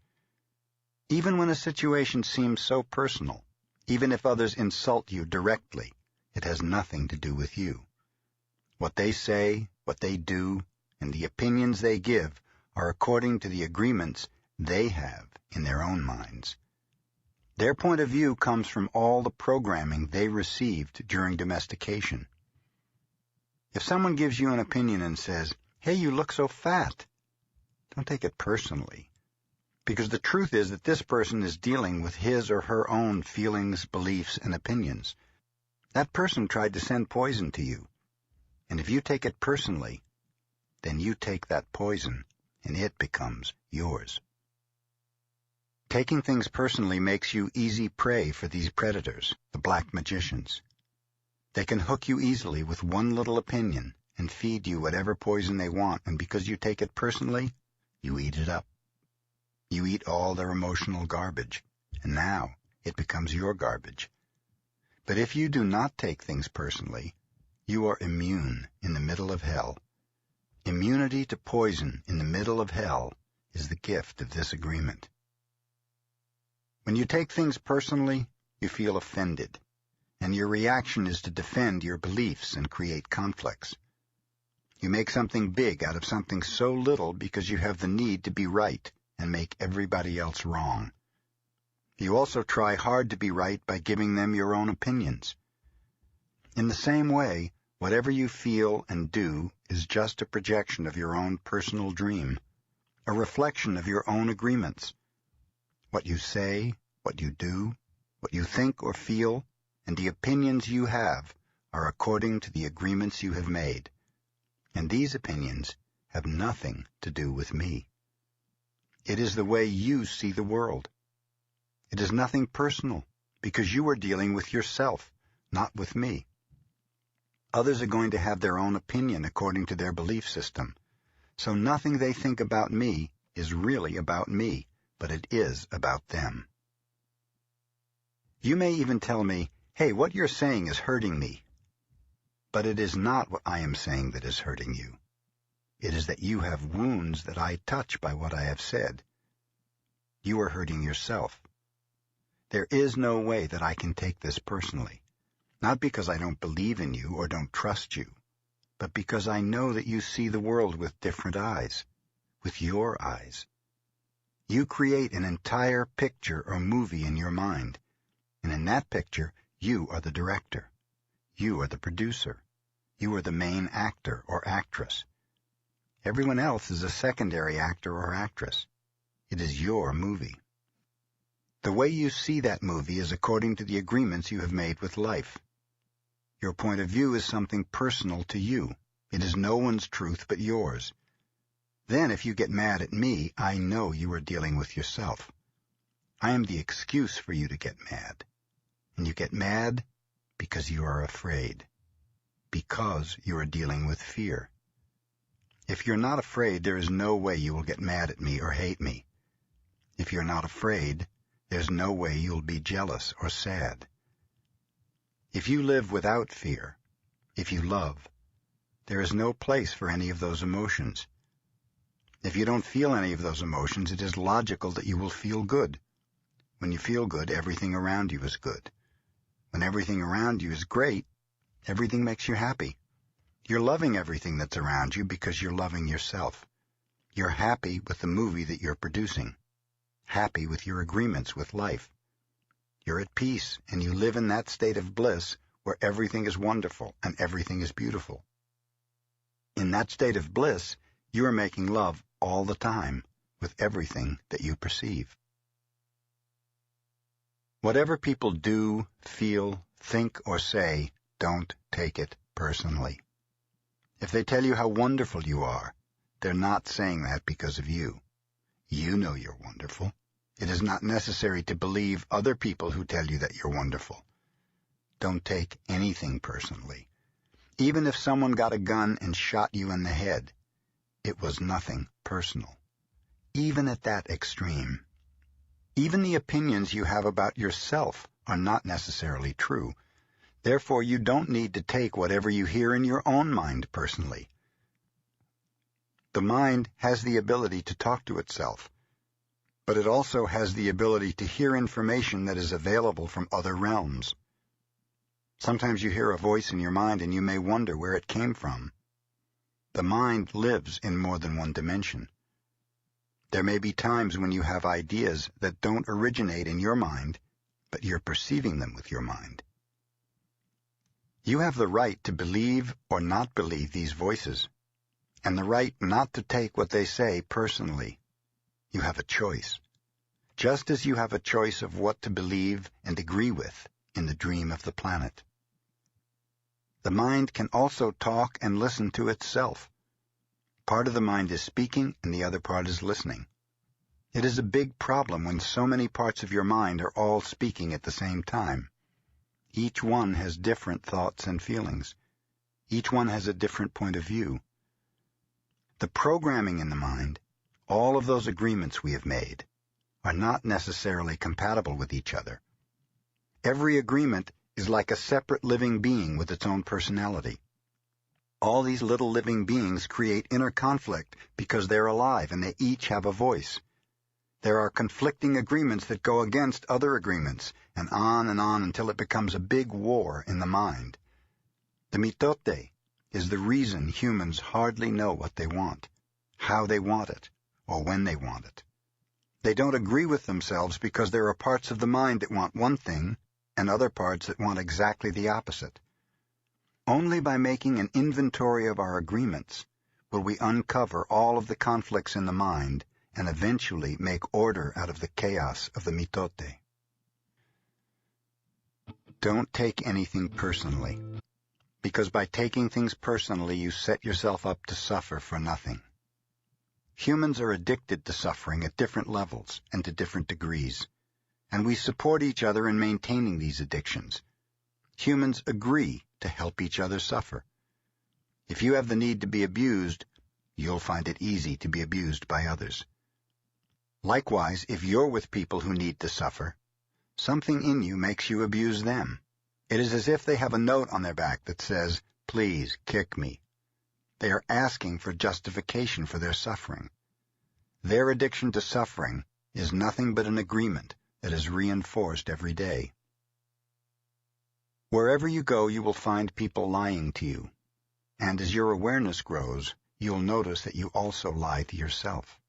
Even when a situation seems so personal, even if others insult you directly, it has nothing to do with you. What they say, what they do, and the opinions they give are according to the agreements they have in their own minds. Their point of view comes from all the programming they received during domestication. If someone gives you an opinion and says, "Hey, you look so fat," don't take it personally, because the truth is that this person is dealing with his or her own feelings, beliefs, and opinions. That person tried to send poison to you, and if you take it personally, then you take that poison, and it becomes yours. Taking things personally makes you easy prey for these predators, the black magicians. They can hook you easily with one little opinion and feed you whatever poison they want, and because you take it personally, you eat it up. You eat all their emotional garbage, and now it becomes your garbage. But if you do not take things personally, you are immune in the middle of hell. Immunity to poison in the middle of hell is the gift of this agreement. When you take things personally, you feel offended, and your reaction is to defend your beliefs and create conflicts. You make something big out of something so little because you have the need to be right and make everybody else wrong. You also try hard to be right by giving them your own opinions. In the same way, whatever you feel and do is just a projection of your own personal dream, a reflection of your own agreements. What you say, what you do, what you think or feel, and the opinions you have are according to the agreements you have made. And these opinions have nothing to do with me. It is the way you see the world. It is nothing personal, because you are dealing with yourself, not with me. Others are going to have their own opinion according to their belief system, so nothing they think about me is really about me, but it is about them. You may even tell me, "Hey, what you're saying is hurting me." But it is not what I am saying that is hurting you. It is that you have wounds that I touch by what I have said. You are hurting yourself. There is no way that I can take this personally, not because I don't believe in you or don't trust you, but because I know that you see the world with different eyes, with your eyes. You create an entire picture or movie in your mind, and in that picture, you are the director. You are the producer. You are the main actor or actress. Everyone else is a secondary actor or actress. It is your movie. The way you see that movie is according to the agreements you have made with life. Your point of view is something personal to you. It is no one's truth but yours. Then if you get mad at me, I know you are dealing with yourself. I am the excuse for you to get mad. And you get mad because you are afraid. Because you are dealing with fear. If you're not afraid, there is no way you will get mad at me or hate me. If you're not afraid, there's no way you'll be jealous or sad. If you live without fear, if you love, there is no place for any of those emotions. If you don't feel any of those emotions, it is logical that you will feel good. When you feel good, everything around you is good. When everything around you is great, everything makes you happy. You're loving everything that's around you because you're loving yourself. You're happy with the movie that you're producing, happy with your agreements with life. You're at peace, and you live in that state of bliss where everything is wonderful and everything is beautiful. In that state of bliss, you are making love all the time with everything that you perceive. Whatever people do, feel, think, or say, don't take it personally. If they tell you how wonderful you are, they're not saying that because of you. You know you're wonderful. It is not necessary to believe other people who tell you that you're wonderful. Don't take anything personally. Even if someone got a gun and shot you in the head, it was nothing personal. Even at that extreme. Even the opinions you have about yourself are not necessarily true. Therefore, you don't need to take whatever you hear in your own mind personally. The mind has the ability to talk to itself, but it also has the ability to hear information that is available from other realms. Sometimes you hear a voice in your mind and you may wonder where it came from. The mind lives in more than one dimension. There may be times when you have ideas that don't originate in your mind, but you're perceiving them with your mind. You have the right to believe or not believe these voices, and the right not to take what they say personally. You have a choice, just as you have a choice of what to believe and agree with in the dream of the planet. The mind can also talk and listen to itself. Part of the mind is speaking and the other part is listening. It is a big problem when so many parts of your mind are all speaking at the same time. Each one has different thoughts and feelings. Each one has a different point of view. The programming in the mind, all of those agreements we have made, are not necessarily compatible with each other. Every agreement is like a separate living being with its own personality. All these little living beings create inner conflict because they're alive and they each have a voice. There are conflicting agreements that go against other agreements, and on until it becomes a big war in the mind. The mitote is the reason humans hardly know what they want, how they want it, or when they want it. They don't agree with themselves because there are parts of the mind that want one thing and other parts that want exactly the opposite. Only by making an inventory of our agreements will we uncover all of the conflicts in the mind and eventually make order out of the chaos of the mitote. Don't take anything personally, because by taking things personally you set yourself up to suffer for nothing. Humans are addicted to suffering at different levels and to different degrees, and we support each other in maintaining these addictions. Humans agree to help each other suffer. If you have the need to be abused, you'll find it easy to be abused by others. Likewise, if you're with people who need to suffer, something in you makes you abuse them. It is as if they have a note on their back that says, "Please kick me." They are asking for justification for their suffering. Their addiction to suffering is nothing but an agreement that is reinforced every day. Wherever you go, you will find people lying to you, and as your awareness grows, you'll notice that you also lie to yourself.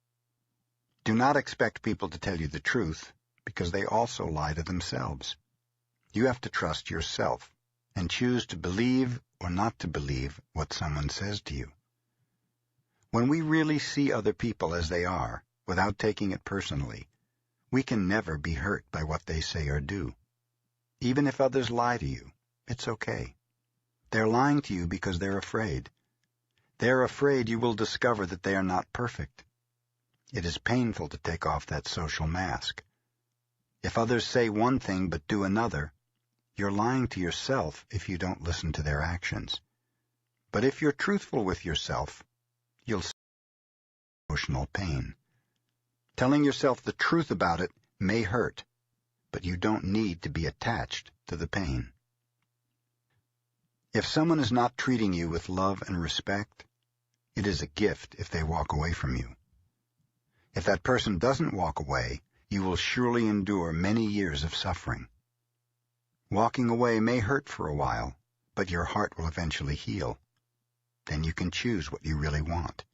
Do not expect people to tell you the truth, because they also lie to themselves. You have to trust yourself and choose to believe or not to believe what someone says to you. When we really see other people as they are, without taking it personally, we can never be hurt by what they say or do. Even if others lie to you, it's okay. They're lying to you because they're afraid. They're afraid you will discover that they are not perfect. It is painful to take off that social mask. If others say one thing but do another, you're lying to yourself if you don't listen to their actions. But if you're truthful with yourself, you'll see emotional pain. Telling yourself the truth about it may hurt, but you don't need to be attached to the pain. If someone is not treating you with love and respect, it is a gift if they walk away from you. If that person doesn't walk away, you will surely endure many years of suffering. Walking away may hurt for a while, but your heart will eventually heal. Then you can choose what you really want.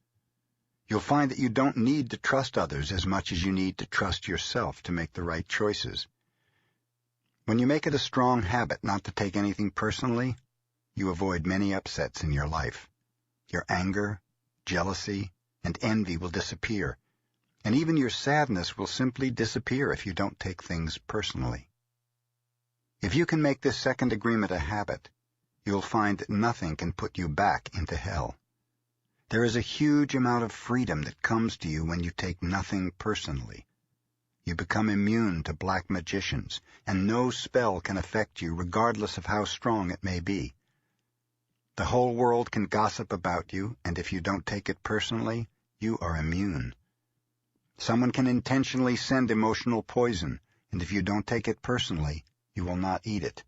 You'll find that you don't need to trust others as much as you need to trust yourself to make the right choices. When you make it a strong habit not to take anything personally, you avoid many upsets in your life. Your anger, jealousy, and envy will disappear, and even your sadness will simply disappear if you don't take things personally. If you can make this second agreement a habit, you'll find that nothing can put you back into hell. There is a huge amount of freedom that comes to you when you take nothing personally. You become immune to black magicians, and no spell can affect you regardless of how strong it may be. The whole world can gossip about you, and if you don't take it personally, you are immune. Someone can intentionally send emotional poison, and if you don't take it personally, you will not eat it.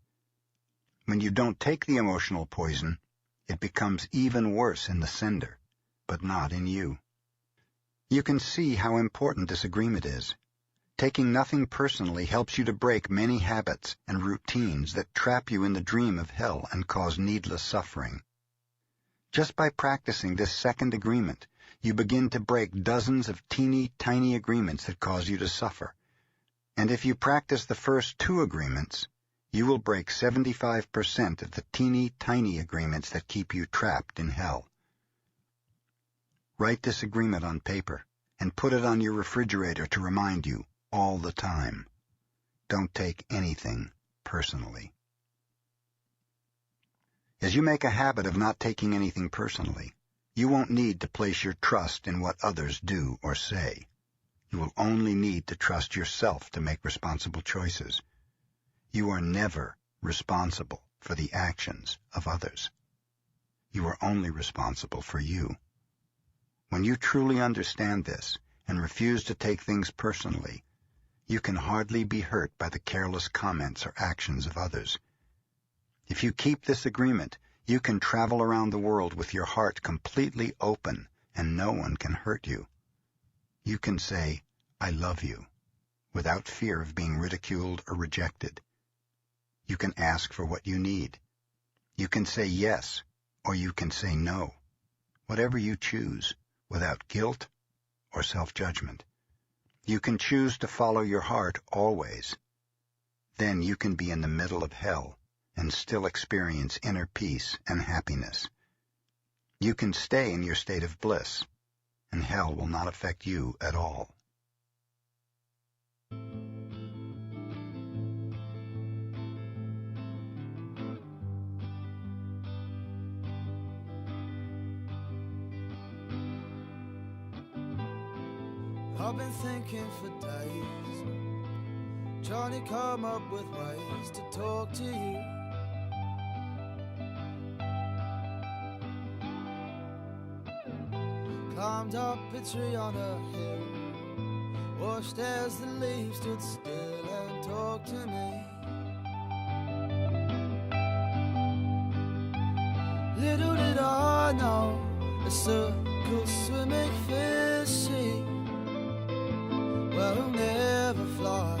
When you don't take the emotional poison, it becomes even worse in the sender, but not in you. You can see how important this agreement is. Taking nothing personally helps you to break many habits and routines that trap you in the dream of hell and cause needless suffering. Just by practicing this second agreement, you begin to break dozens of teeny tiny agreements that cause you to suffer. And if you practice the first two agreements, you will break 75% of the teeny tiny agreements that keep you trapped in hell. Write this agreement on paper and put it on your refrigerator to remind you all the time. Don't take anything personally. As you make a habit of not taking anything personally, you won't need to place your trust in what others do or say. You will only need to trust yourself to make responsible choices. You are never responsible for the actions of others. You are only responsible for you. When you truly understand this and refuse to take things personally, you can hardly be hurt by the careless comments or actions of others. If you keep this agreement, you can travel around the world with your heart completely open and no one can hurt you. You can say, "I love you," without fear of being ridiculed or rejected. You can ask for what you need. You can say yes, or you can say no, whatever you choose, without guilt or self-judgment. You can choose to follow your heart always. Then you can be in the middle of hell and still experience inner peace and happiness. You can stay in your state of bliss, and hell will not affect you at all. I've been thinking for days, trying to come up with ways to talk to you. Climbed up a tree on a hill, watched as the leaves stood still and talked to me. Little did I know, a circle swimming fishy, well, he'll never fly,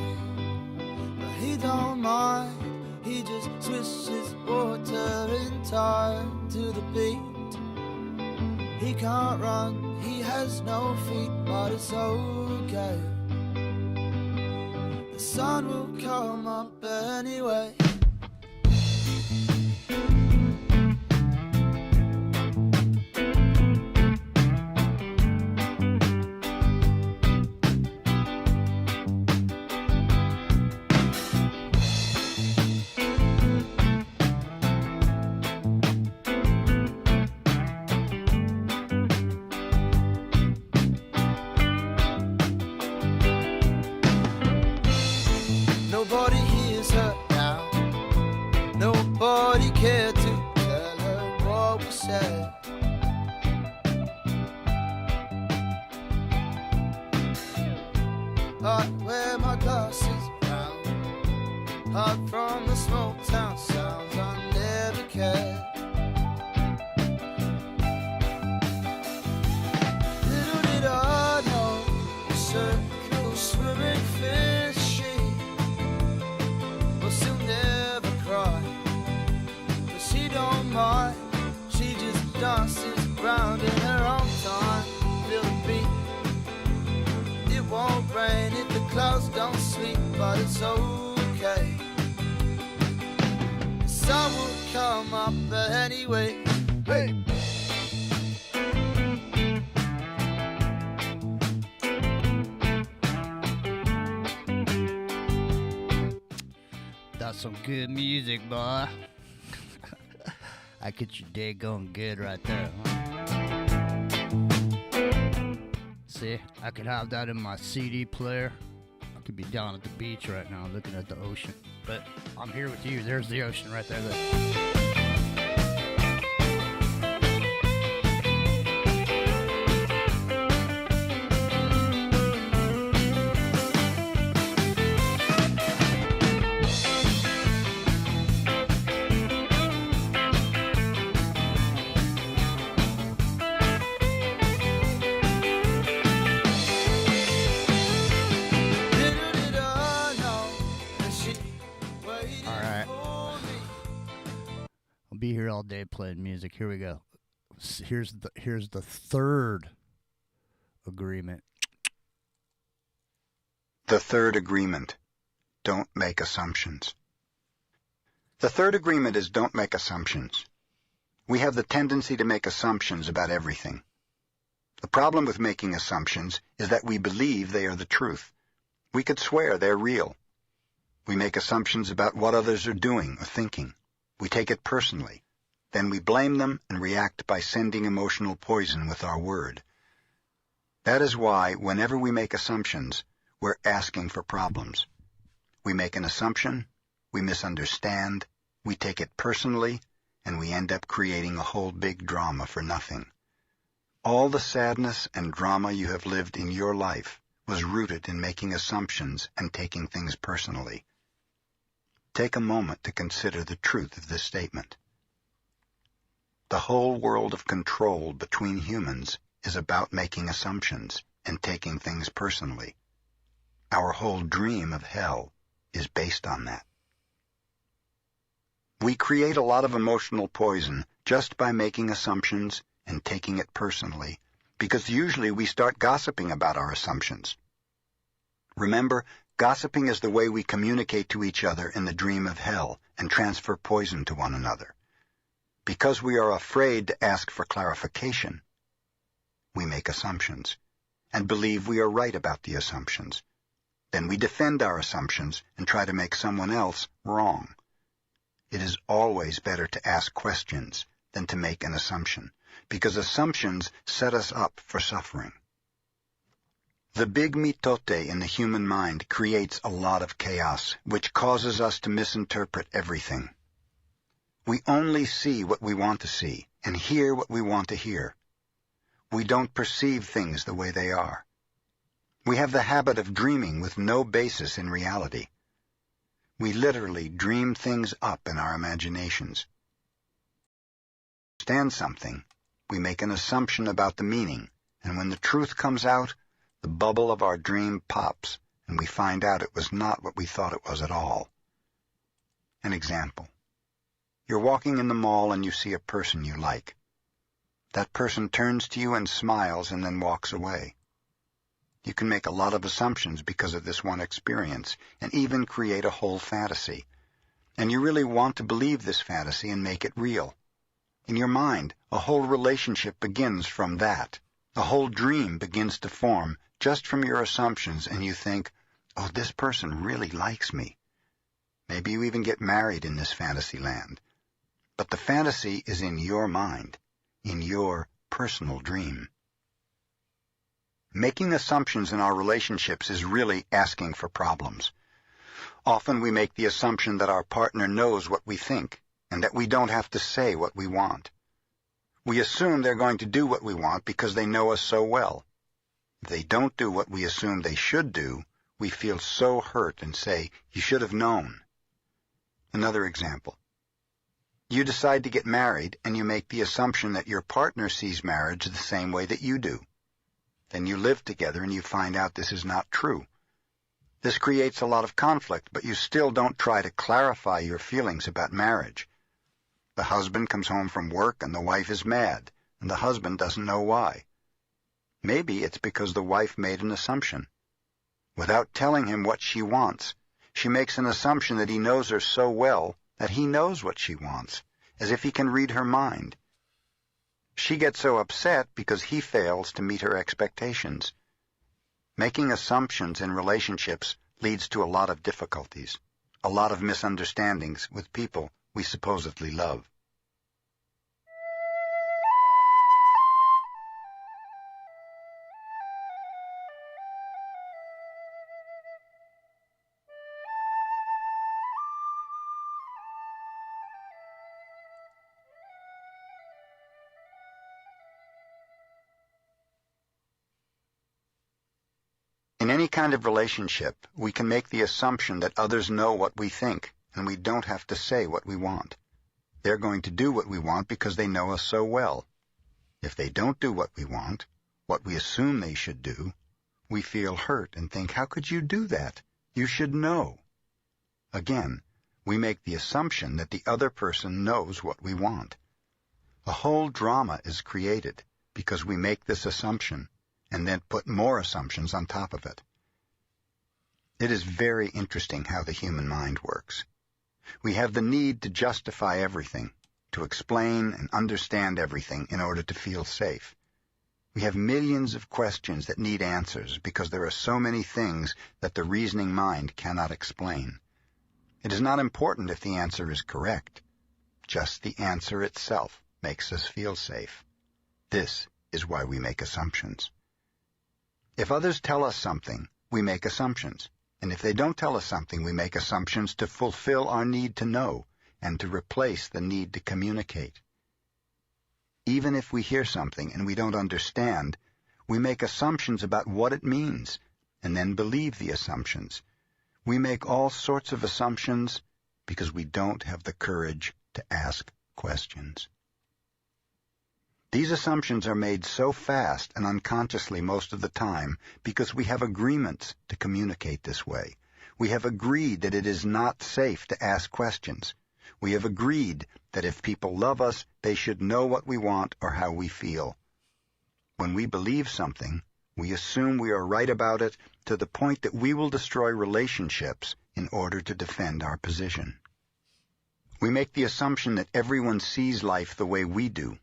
but he don't mind. He just swishes water in time to the beat. He can't run, he has no feet, but it's okay. The sun will come up anyway. Nobody hears her now. Nobody cared to tell her what we said. I wear my glasses round, hot from the small town sounds I never cared. Little did I know, the circle swimming fishy, but she'll never cry, but she don't mind. She just dances round in her own time. Feel the beat. It won't rain if the clouds don't sleep, but it's okay. The sun will come up anyway. Hey. That's some good music, boy. I get your day going good right there, huh? See, I could have that in my CD player. I could be down at the beach right now looking at the ocean. But I'm here with you. There's the ocean right there. Look. Be here all day playing music. Here we go. Here's the third agreement. The third agreement. Don't make assumptions. The third agreement is don't make assumptions. We have the tendency to make assumptions about everything. The problem with making assumptions is that we believe they are the truth. We could swear they're real. We make assumptions about what others are doing or thinking. We take it personally. Then we blame them and react by sending emotional poison with our word. That is why, whenever we make assumptions, we're asking for problems. We make an assumption, we misunderstand, we take it personally, and we end up creating a whole big drama for nothing. All the sadness and drama you have lived in your life was rooted in making assumptions and taking things personally. Take a moment to consider the truth of this statement. The whole world of control between humans is about making assumptions and taking things personally. Our whole dream of hell is based on that. We create a lot of emotional poison just by making assumptions and taking it personally, because usually we start gossiping about our assumptions. Remember, gossiping is the way we communicate to each other in the dream of hell and transfer poison to one another. Because we are afraid to ask for clarification, we make assumptions and believe we are right about the assumptions. Then we defend our assumptions and try to make someone else wrong. It is always better to ask questions than to make an assumption, because assumptions set us up for suffering. The big mitote in the human mind creates a lot of chaos, which causes us to misinterpret everything. We only see what we want to see and hear what we want to hear. We don't perceive things the way they are. We have the habit of dreaming with no basis in reality. We literally dream things up in our imaginations. To understand something, we make an assumption about the meaning, and when the truth comes out, the bubble of our dream pops, and we find out it was not what we thought it was at all. An example. You're walking in the mall and you see a person you like. That person turns to you and smiles and then walks away. You can make a lot of assumptions because of this one experience, and even create a whole fantasy. And you really want to believe this fantasy and make it real. In your mind, a whole relationship begins from that. A whole dream begins to form just from your assumptions, and you think, oh, this person really likes me. Maybe you even get married in this fantasy land. But the fantasy is in your mind, in your personal dream. Making assumptions in our relationships is really asking for problems. Often we make the assumption that our partner knows what we think, and that we don't have to say what we want. We assume they're going to do what we want because they know us so well. If they don't do what we assume they should do, we feel so hurt and say, you should have known. Another example. You decide to get married, and you make the assumption that your partner sees marriage the same way that you do. Then you live together and you find out this is not true. This creates a lot of conflict, but you still don't try to clarify your feelings about marriage. The husband comes home from work and the wife is mad, and the husband doesn't know why. Maybe it's because the wife made an assumption. Without telling him what she wants, she makes an assumption that he knows her so well that he knows what she wants, as if he can read her mind. She gets so upset because he fails to meet her expectations. Making assumptions in relationships leads to a lot of difficulties, a lot of misunderstandings with people we supposedly love. In any kind of relationship, we can make the assumption that others know what we think, and we don't have to say what we want. They're going to do what we want because they know us so well. If they don't do what we want, what we assume they should do, we feel hurt and think, how could you do that? You should know. Again, we make the assumption that the other person knows what we want. A whole drama is created because we make this assumption and then put more assumptions on top of it. It is very interesting how the human mind works. We have the need to justify everything, to explain and understand everything in order to feel safe. We have millions of questions that need answers because there are so many things that the reasoning mind cannot explain. It is not important if the answer is correct. Just the answer itself makes us feel safe. This is why we make assumptions. If others tell us something, we make assumptions. And if they don't tell us something, we make assumptions to fulfill our need to know and to replace the need to communicate. Even if we hear something and we don't understand, we make assumptions about what it means and then believe the assumptions. We make all sorts of assumptions because we don't have the courage to ask questions. These assumptions are made so fast and unconsciously most of the time because we have agreements to communicate this way. We have agreed that it is not safe to ask questions. We have agreed that if people love us, they should know what we want or how we feel. When we believe something, we assume we are right about it to the point that we will destroy relationships in order to defend our position. We make the assumption that everyone sees life the way we do.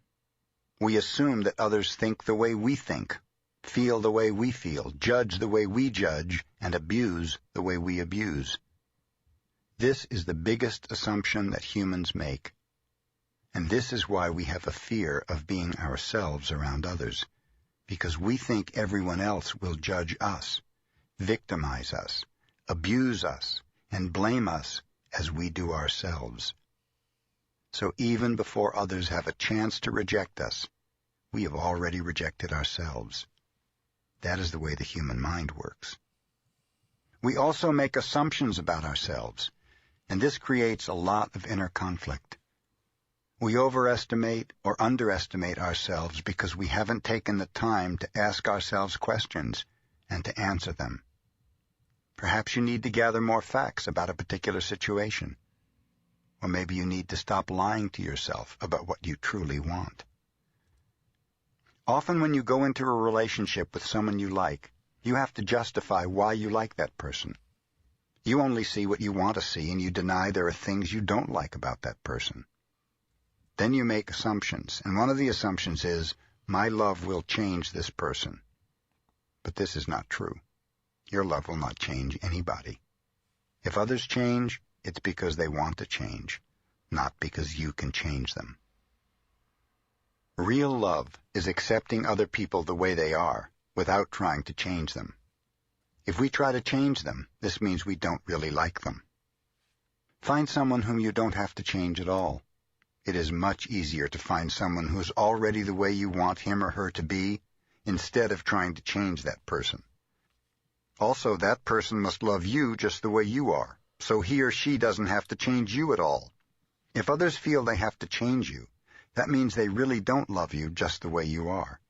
We assume that others think the way we think, feel the way we feel, judge the way we judge, and abuse the way we abuse. This is the biggest assumption that humans make. And this is why we have a fear of being ourselves around others, because we think everyone else will judge us, victimize us, abuse us, and blame us as we do ourselves. So even before others have a chance to reject us, we have already rejected ourselves. That is the way the human mind works. We also make assumptions about ourselves, and this creates a lot of inner conflict. We overestimate or underestimate ourselves because we haven't taken the time to ask ourselves questions and to answer them. Perhaps you need to gather more facts about a particular situation. Or maybe you need to stop lying to yourself about what you truly want. Often when you go into a relationship with someone you like, you have to justify why you like that person. You only see what you want to see, and you deny there are things you don't like about that person. Then you make assumptions, and one of the assumptions is, my love will change this person. But this is not true. Your love will not change anybody. If others change, it's because they want to change, not because you can change them. Real love is accepting other people the way they are, without trying to change them. If we try to change them, this means we don't really like them. Find someone whom you don't have to change at all. It is much easier to find someone who is already the way you want him or her to be, instead of trying to change that person. Also, that person must love you just the way you are, so he or she doesn't have to change you at all. If others feel they have to change you, that means they really don't love you just the way you are.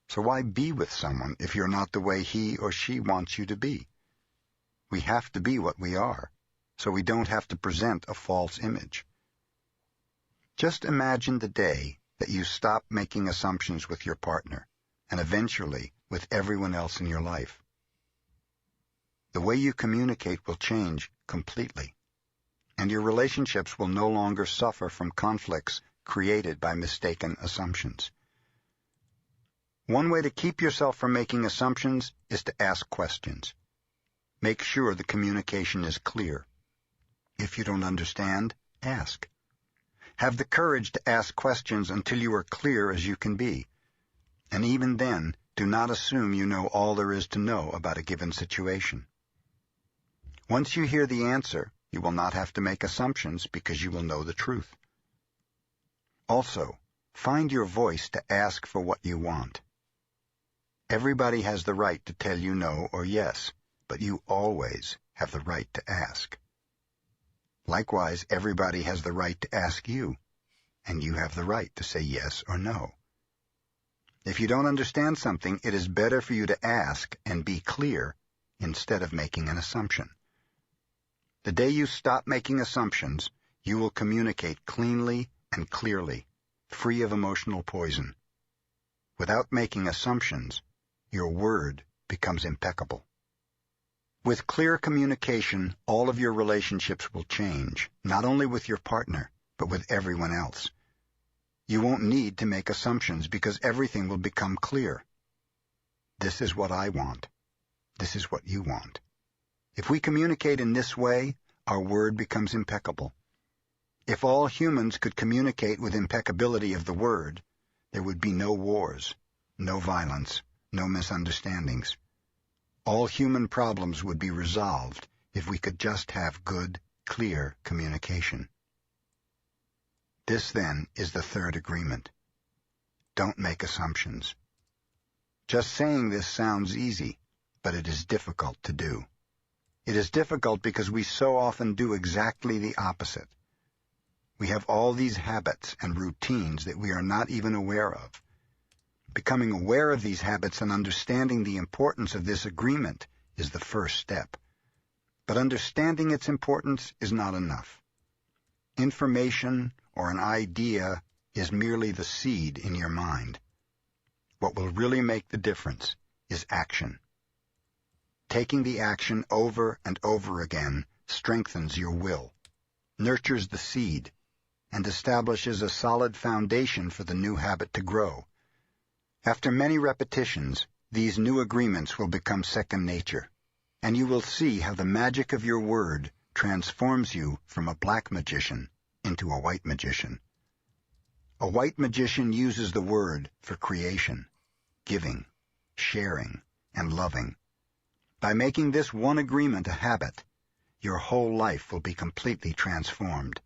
So why be with someone if you're not the way he or she wants you to be? We have to be what we are, so we don't have to present a false image. Just imagine the day that you stop making assumptions with your partner, and eventually with everyone else in your life. The way you communicate will change completely, and your relationships will no longer suffer from conflicts created by mistaken assumptions. One way to keep yourself from making assumptions is to ask questions. Make sure the communication is clear. If you don't understand, ask. Have the courage to ask questions until you are clear as you can be. And even then, do not assume you know all there is to know about a given situation. Once you hear the answer, you will not have to make assumptions because you will know the truth. Also, find your voice to ask for what you want. Everybody has the right to tell you no or yes, but you always have the right to ask. Likewise, everybody has the right to ask you, and you have the right to say yes or no. If you don't understand something, it is better for you to ask and be clear instead of making an assumption. The day you stop making assumptions, you will communicate cleanly and clearly, free of emotional poison. Without making assumptions, your word becomes impeccable. With clear communication, all of your relationships will change, not only with your partner, but with everyone else. You won't need to make assumptions because everything will become clear. This is what I want. This is what you want. If we communicate in this way, our word becomes impeccable. If all humans could communicate with impeccability of the word, there would be no wars, no violence, no misunderstandings. All human problems would be resolved if we could just have good, clear communication. This, then, is the third agreement. Don't make assumptions. Just saying this sounds easy, but it is difficult to do. It is difficult because we so often do exactly the opposite. We have all these habits and routines that we are not even aware of. Becoming aware of these habits and understanding the importance of this agreement is the first step. But understanding its importance is not enough. Information or an idea is merely the seed in your mind. What will really make the difference is action. Taking the action over and over again strengthens your will, nurtures the seed, and establishes a solid foundation for the new habit to grow. After many repetitions, these new agreements will become second nature, and you will see how the magic of your word transforms you from a black magician into a white magician. A white magician uses the word for creation, giving, sharing, and loving. By making this one agreement a habit, your whole life will be completely transformed.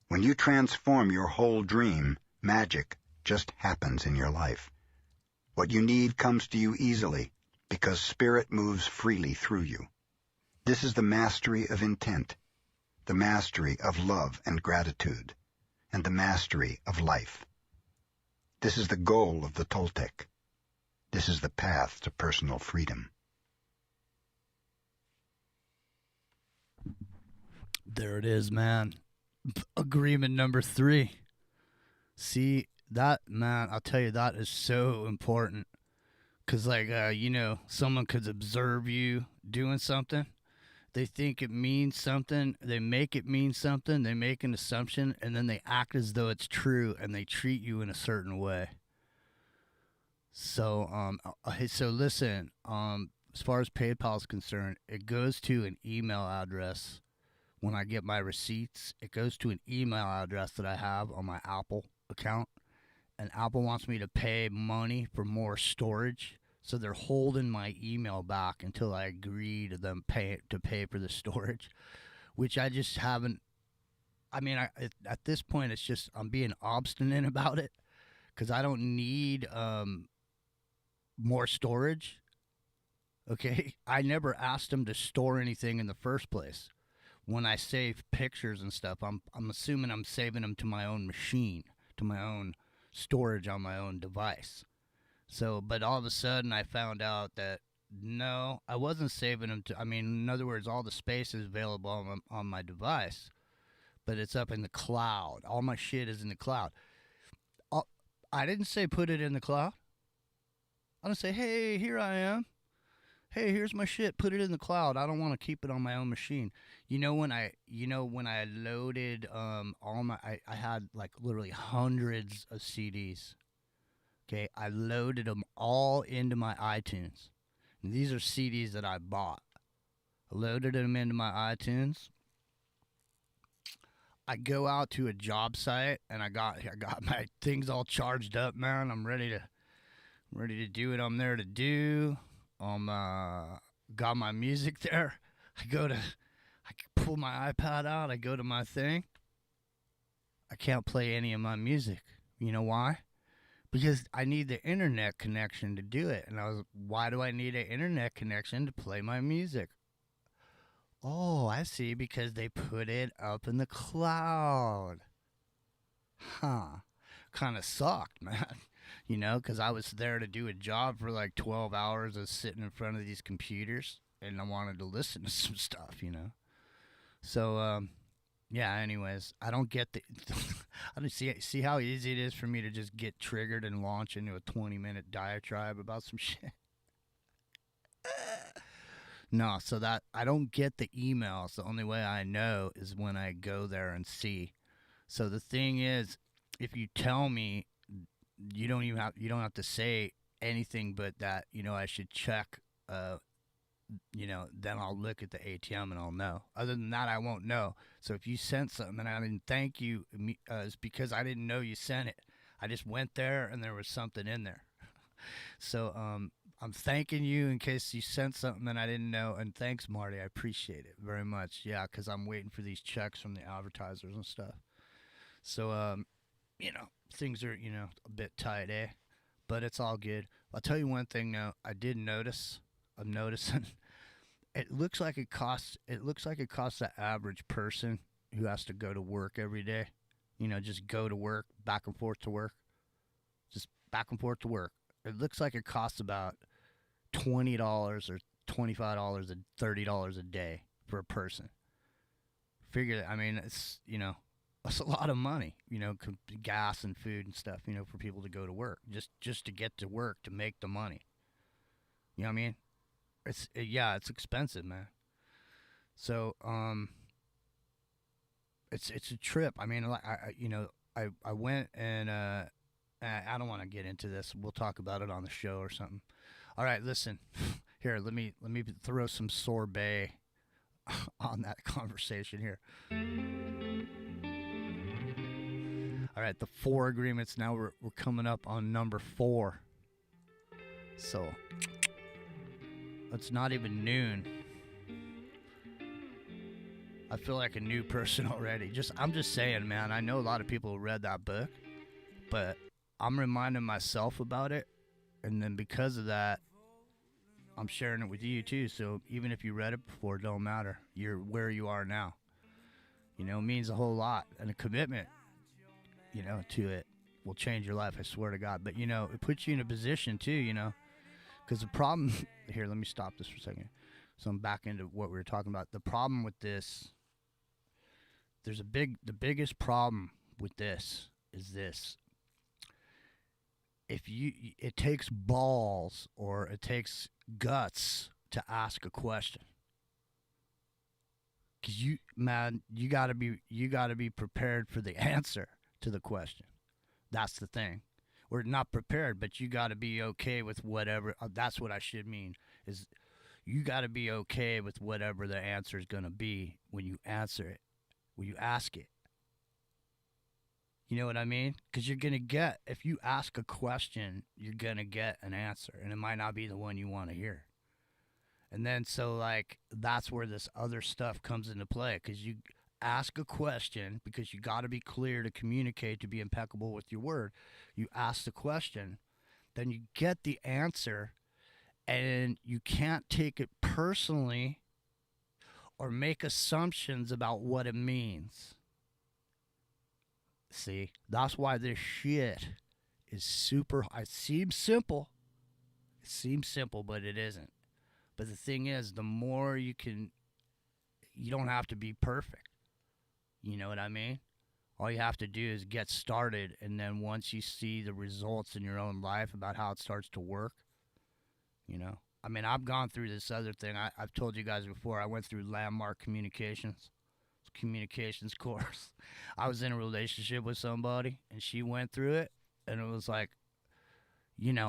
When you transform your whole dream, magic just happens in your life. What you need comes to you easily, because spirit moves freely through you. This is the mastery of intent, the mastery of love and gratitude, and the mastery of life. This is the goal of the Toltec. This is the path to personal freedom. There it is, man. Agreement number 3. See, that, man, I'll tell you, that is so important. Because, like, someone could observe you doing something. They think it means something. They make it mean something. They make an assumption, and then they act as though it's true, and they treat you in a certain way. So, so listen, as far as PayPal is concerned, it goes to an email address. When I get my receipts, it goes to an email address that I have on my Apple account. And Apple wants me to pay money for more storage. So they're holding my email back until I agree to them pay for the storage, which I just haven't. I mean, at this point, it's just I'm being obstinate about it because I don't need more storage. Okay, I never asked them to store anything in the first place. When I save pictures and stuff, I'm assuming I'm saving them to my own machine, to my own storage on my own device. So, but all of a sudden I found out that no, I wasn't saving them to, in other words, all the space is available on my device, but it's up in the cloud. All my shit is in the cloud. I didn't say put it in the cloud. I didn't say, hey, here I am. Hey, here's my shit. Put it in the cloud. I don't want to keep it on my own machine. When I loaded I had like literally hundreds of CDs. Okay, I loaded them all into my iTunes. And these are CDs that I bought. I loaded them into my iTunes. I go out to a job site and I got my things all charged up, man. I'm ready to do what I'm there to do. Got my music there. I pull my iPad out. I go to my thing. I can't play any of my music. You know why? Because I need the internet connection to do it. And why do I need an internet connection to play my music? Oh, I see. Because they put it up in the cloud. Huh. Kind of sucked, man. Because I was there to do a job for like 12 hours of sitting in front of these computers, and I wanted to listen to some stuff, So, yeah, anyways, I don't get I don't see how easy it is for me to just get triggered and launch into a 20-minute diatribe about some shit. No, so that I don't get the emails. The only way I know is when I go there and see. So the thing is, if you tell me, you don't have to say anything but that, I should check then I'll look at the ATM and I'll know. Other than that, I won't know. So if you sent something and I didn't thank you, it's because I didn't know you sent it. I just went there and there was something in there. So I'm thanking you in case you sent something that I didn't know. And thanks, Marty. I appreciate it very much. Yeah, because I'm waiting for these checks from the advertisers and stuff. So, things are, a bit tight, eh? But it's all good. I'll tell you one thing, though. I'm noticing it looks like it costs the average person who has to go to work every day, just go to work, back and forth to work, just back and forth to work. It looks like it costs about $20 or $25 or $30 a day for a person. Figure that, I mean, it's, that's a lot of money, gas and food and stuff, for people to go to work, just to get to work, to make the money. You know what I mean? It's expensive, man. So, it's a trip. I mean, I went and I don't want to get into this. We'll talk about it on the show or something. All right, listen. Here, let me throw some sorbet on that conversation here. All right, the 4 agreements. Now we're coming up on number 4. So it's not even noon. I feel like a new person already. I'm just saying, man. I know a lot of people who read that book, but I'm reminding myself about it, and then because of that, I'm sharing it with you too. So even if you read it before, it don't matter. You're where you are now. It means a whole lot, and a commitment, to it will change your life. I swear to God. But it puts you in a position too. Because the problem here. Let me stop this for a second. So I'm back into what we were talking about. The problem with this. The biggest problem with this is this. It takes balls or it takes guts to ask a question. Cause you gotta be prepared for the answer to the question. That's the thing. Or not prepared, but you gotta be okay with whatever. That's what I should mean. Is you gotta be okay with whatever the answer is gonna be when you answer it, when you ask it. You know what I mean? Because if you ask a question, you're going to get an answer. And it might not be the one you want to hear. And then, that's where this other stuff comes into play. Because you ask a question, because you got to be clear to communicate, to be impeccable with your word. You ask the question, then you get the answer, and you can't take it personally or make assumptions about what it means. See, that's why this shit is super. It seems simple. It seems simple, but it isn't. But the thing is, the more you don't have to be perfect. You know what I mean? All you have to do is get started, and then once you see the results in your own life about how it starts to work, I mean, I've gone through this other thing. I've told you guys before, I went through Landmark Communications course. I was in a relationship with somebody, and she went through it, and it was like,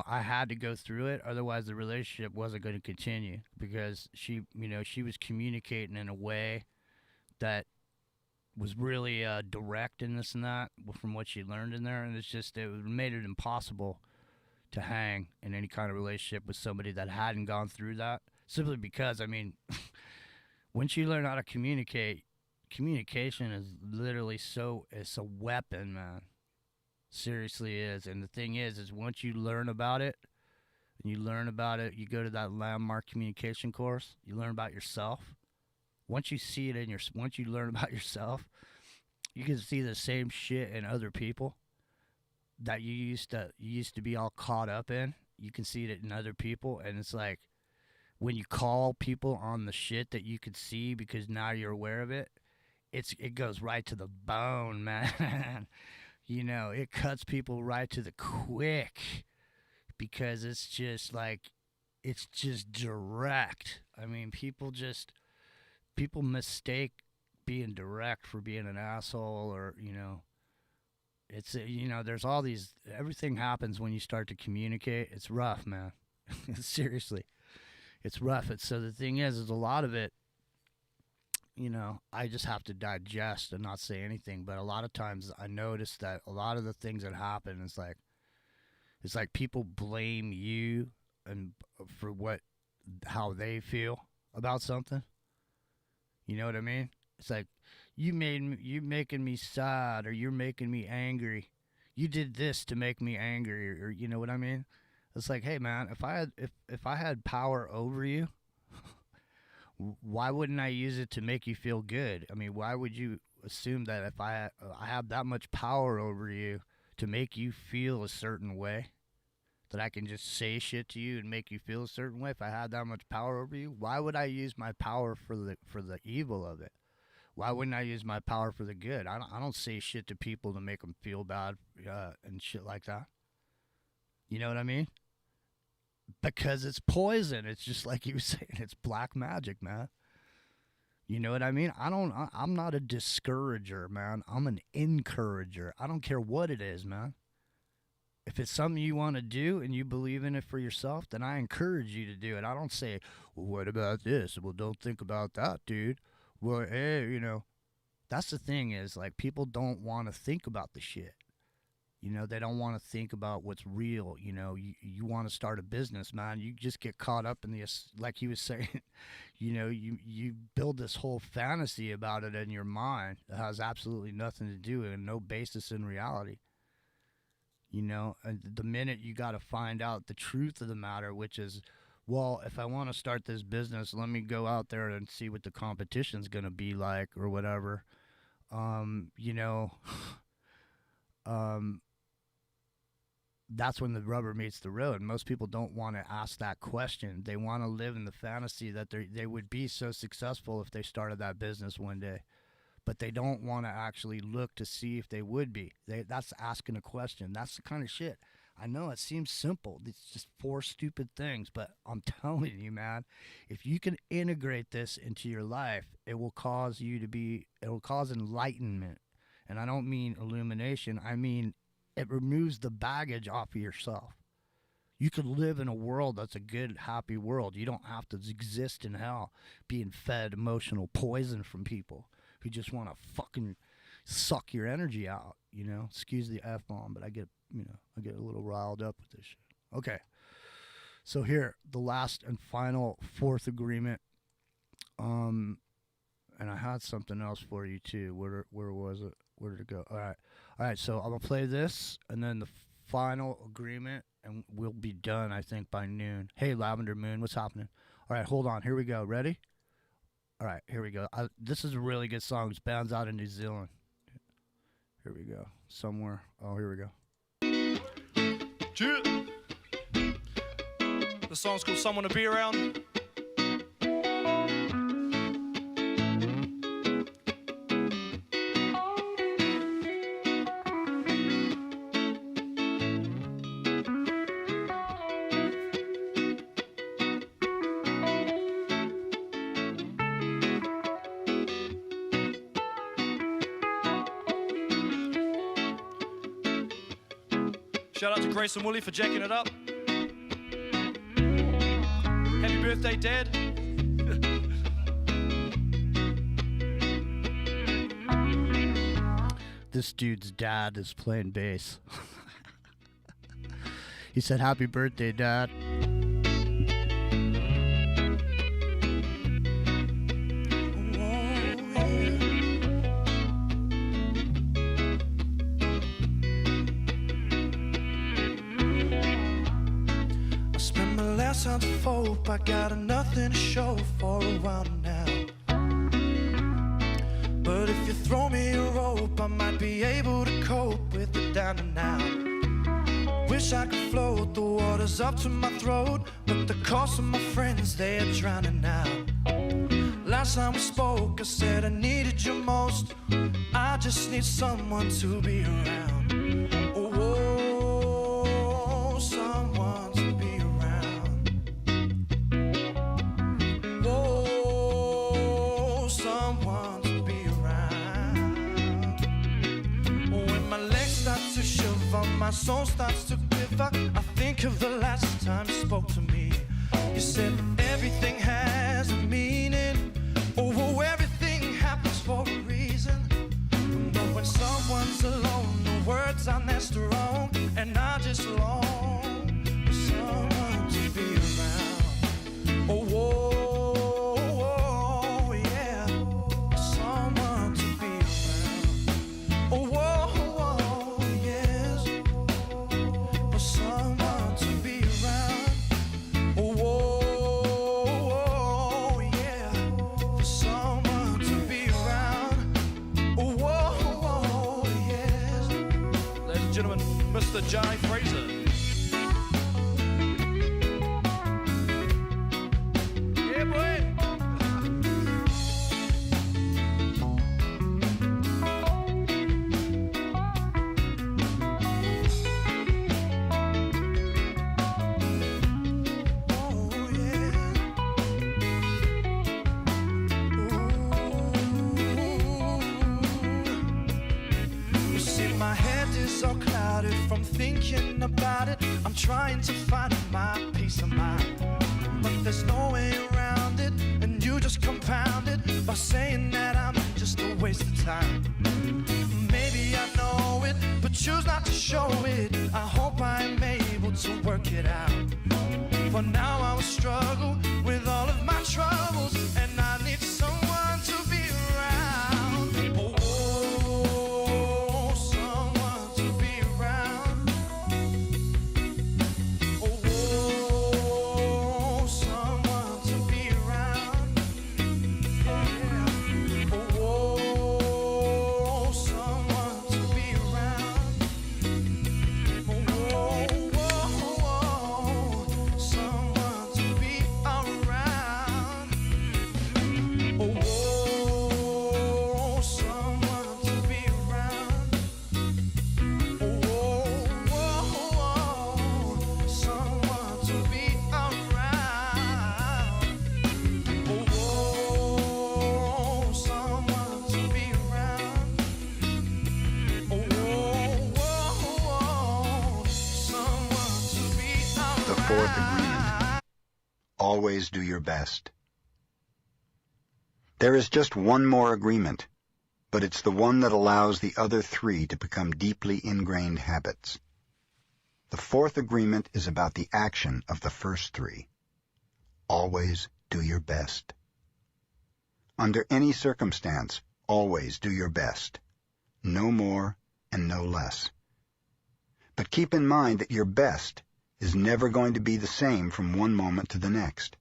I had to go through it, otherwise the relationship wasn't going to continue, because she was communicating in a way that was really direct and this and that from what she learned in there, and it made it impossible to hang in any kind of relationship with somebody that hadn't gone through that, simply because, I mean, once you learn how to communicate, communication is literally it's a weapon, man. Seriously is. And the thing is once you learn about it, you go to that Landmark Communication course, you learn about yourself. Once you learn about yourself, you can see the same shit in other people that you used to be all caught up in. You can see it in other people, and it's like when you call people on the shit that you could see because now you're aware of it, it goes right to the bone, man. It cuts people right to the quick, because it's just like it's just direct. I mean, people mistake being direct for being an asshole, or it's there's all these, everything happens when you start to communicate. It's rough, man. Seriously, it's rough. So the thing is a lot of it, I just have to digest and not say anything. But a lot of times I notice that a lot of the things that happen is like, it's like people blame you and for how they feel about something. You know what I mean? It's like, you making me sad, or you're making me angry. You did this to make me angry, or you know what I mean? It's like, hey man, if I had power over you, why wouldn't I use it to make you feel good? I mean, why would you assume that if I have that much power over you to make you feel a certain way, that I can just say shit to you and make you feel a certain way? If I had that much power over you, why would I use my power for the evil of it? Why wouldn't I use my power for the good? I don't say shit to people to make them feel bad and shit like that. You know what I mean? Because it's poison. It's just like you were saying. It's black magic, man. You know what I mean? I'm not a discourager, man. I'm an encourager. I don't care what it is, man. If it's something you want to do and you believe in it for yourself, then I encourage you to do it. I don't say, well, what about this? Well, don't think about that, dude. Well, hey, that's the thing is, like, people don't want to think about the shit. They don't want to think about what's real. You want to start a business, man. You just get caught up in like he was saying, you build this whole fantasy about it in your mind that has absolutely nothing to do and no basis in reality. And the minute you got to find out the truth of the matter, which is, well, if I want to start this business, let me go out there and see what the competition's going to be like or whatever. That's when the rubber meets the road. Most people don't want to ask that question. They want to live in the fantasy that they would be so successful if they started that business one day. But they don't want to actually look to see if they would be. That's asking a question. That's the kind of shit. I know it seems simple. It's just 4 stupid things, but I'm telling you, man, if you can integrate this into your life, it will cause enlightenment. And I don't mean illumination. I mean, it removes the baggage off of yourself. You could live in a world that's a good, happy world. You don't have to exist in hell being fed emotional poison from people who just want to fucking suck your energy out, Excuse the F-bomb, but I get a little riled up with this shit. Okay. So here, the last and final 4th agreement. And I had something else for you too. Where was it? Where did it go? All right. So I'm gonna play this, and then the final agreement, and we'll be done, I think, by noon. Hey, Lavender Moon, what's happening? All right, hold on. Here we go. Ready? All right, here we go. This is a really good song. It's bands out in New Zealand. Here we go. Somewhere. Oh, here we go. The song's called Someone to Be Around. Shout out to Grace and Wooly for jacking it up. Happy birthday, Dad. This dude's dad is playing bass. He said, happy birthday, Dad. I got nothing to show for a while now. But if you throw me a rope, I might be able to cope with it down and out. Wish I could float the waters up to my throat, but the cost of my friends, they are drowning out. Last time we spoke, I said I needed you most. I just need someone to be around. Oh, someone to be around. my soul starts to quiver, I think of the last time you spoke to me. You said everything has a meaning. Oh, everything happens for a reason. But when someone's alone, the words are next wrong, and I just long for someone to be around. Oh, whoa, yeah, someone to be around. Oh, whoa, yes, for someone to be around. Oh, whoa, yeah, for someone to be around. Oh, whoa, yes. Ladies and gentlemen, Mr. Johnny Fraser. Yeah, boy. Oh, yeah. Ooh. You see, my head is all clouded from thinking about it. I'm trying to find my peace of mind, but there's no way around it, and you just compound it by saying that I'm just a waste of time. Maybe I know it, but choose not to show it. I hope I'm able to work it out. For now I will struggle with all of my troubles, and I need someone to be around. Oh, someone to be around. Oh, someone to be around. Yeah. Oh, someone to be around. Oh, someone to be around. Oh, someone to be around. Oh, someone to be around. Oh, someone to be around. Someone to be around. The fourth agreement. Always do your best. There is just one more agreement, but it's the one that allows the other three to become deeply ingrained habits. The fourth agreement is about the action of the first three. Always do your best. Under any circumstance, always do your best. No more and no less. But keep in mind that your best is never going to be the same from one moment to the next.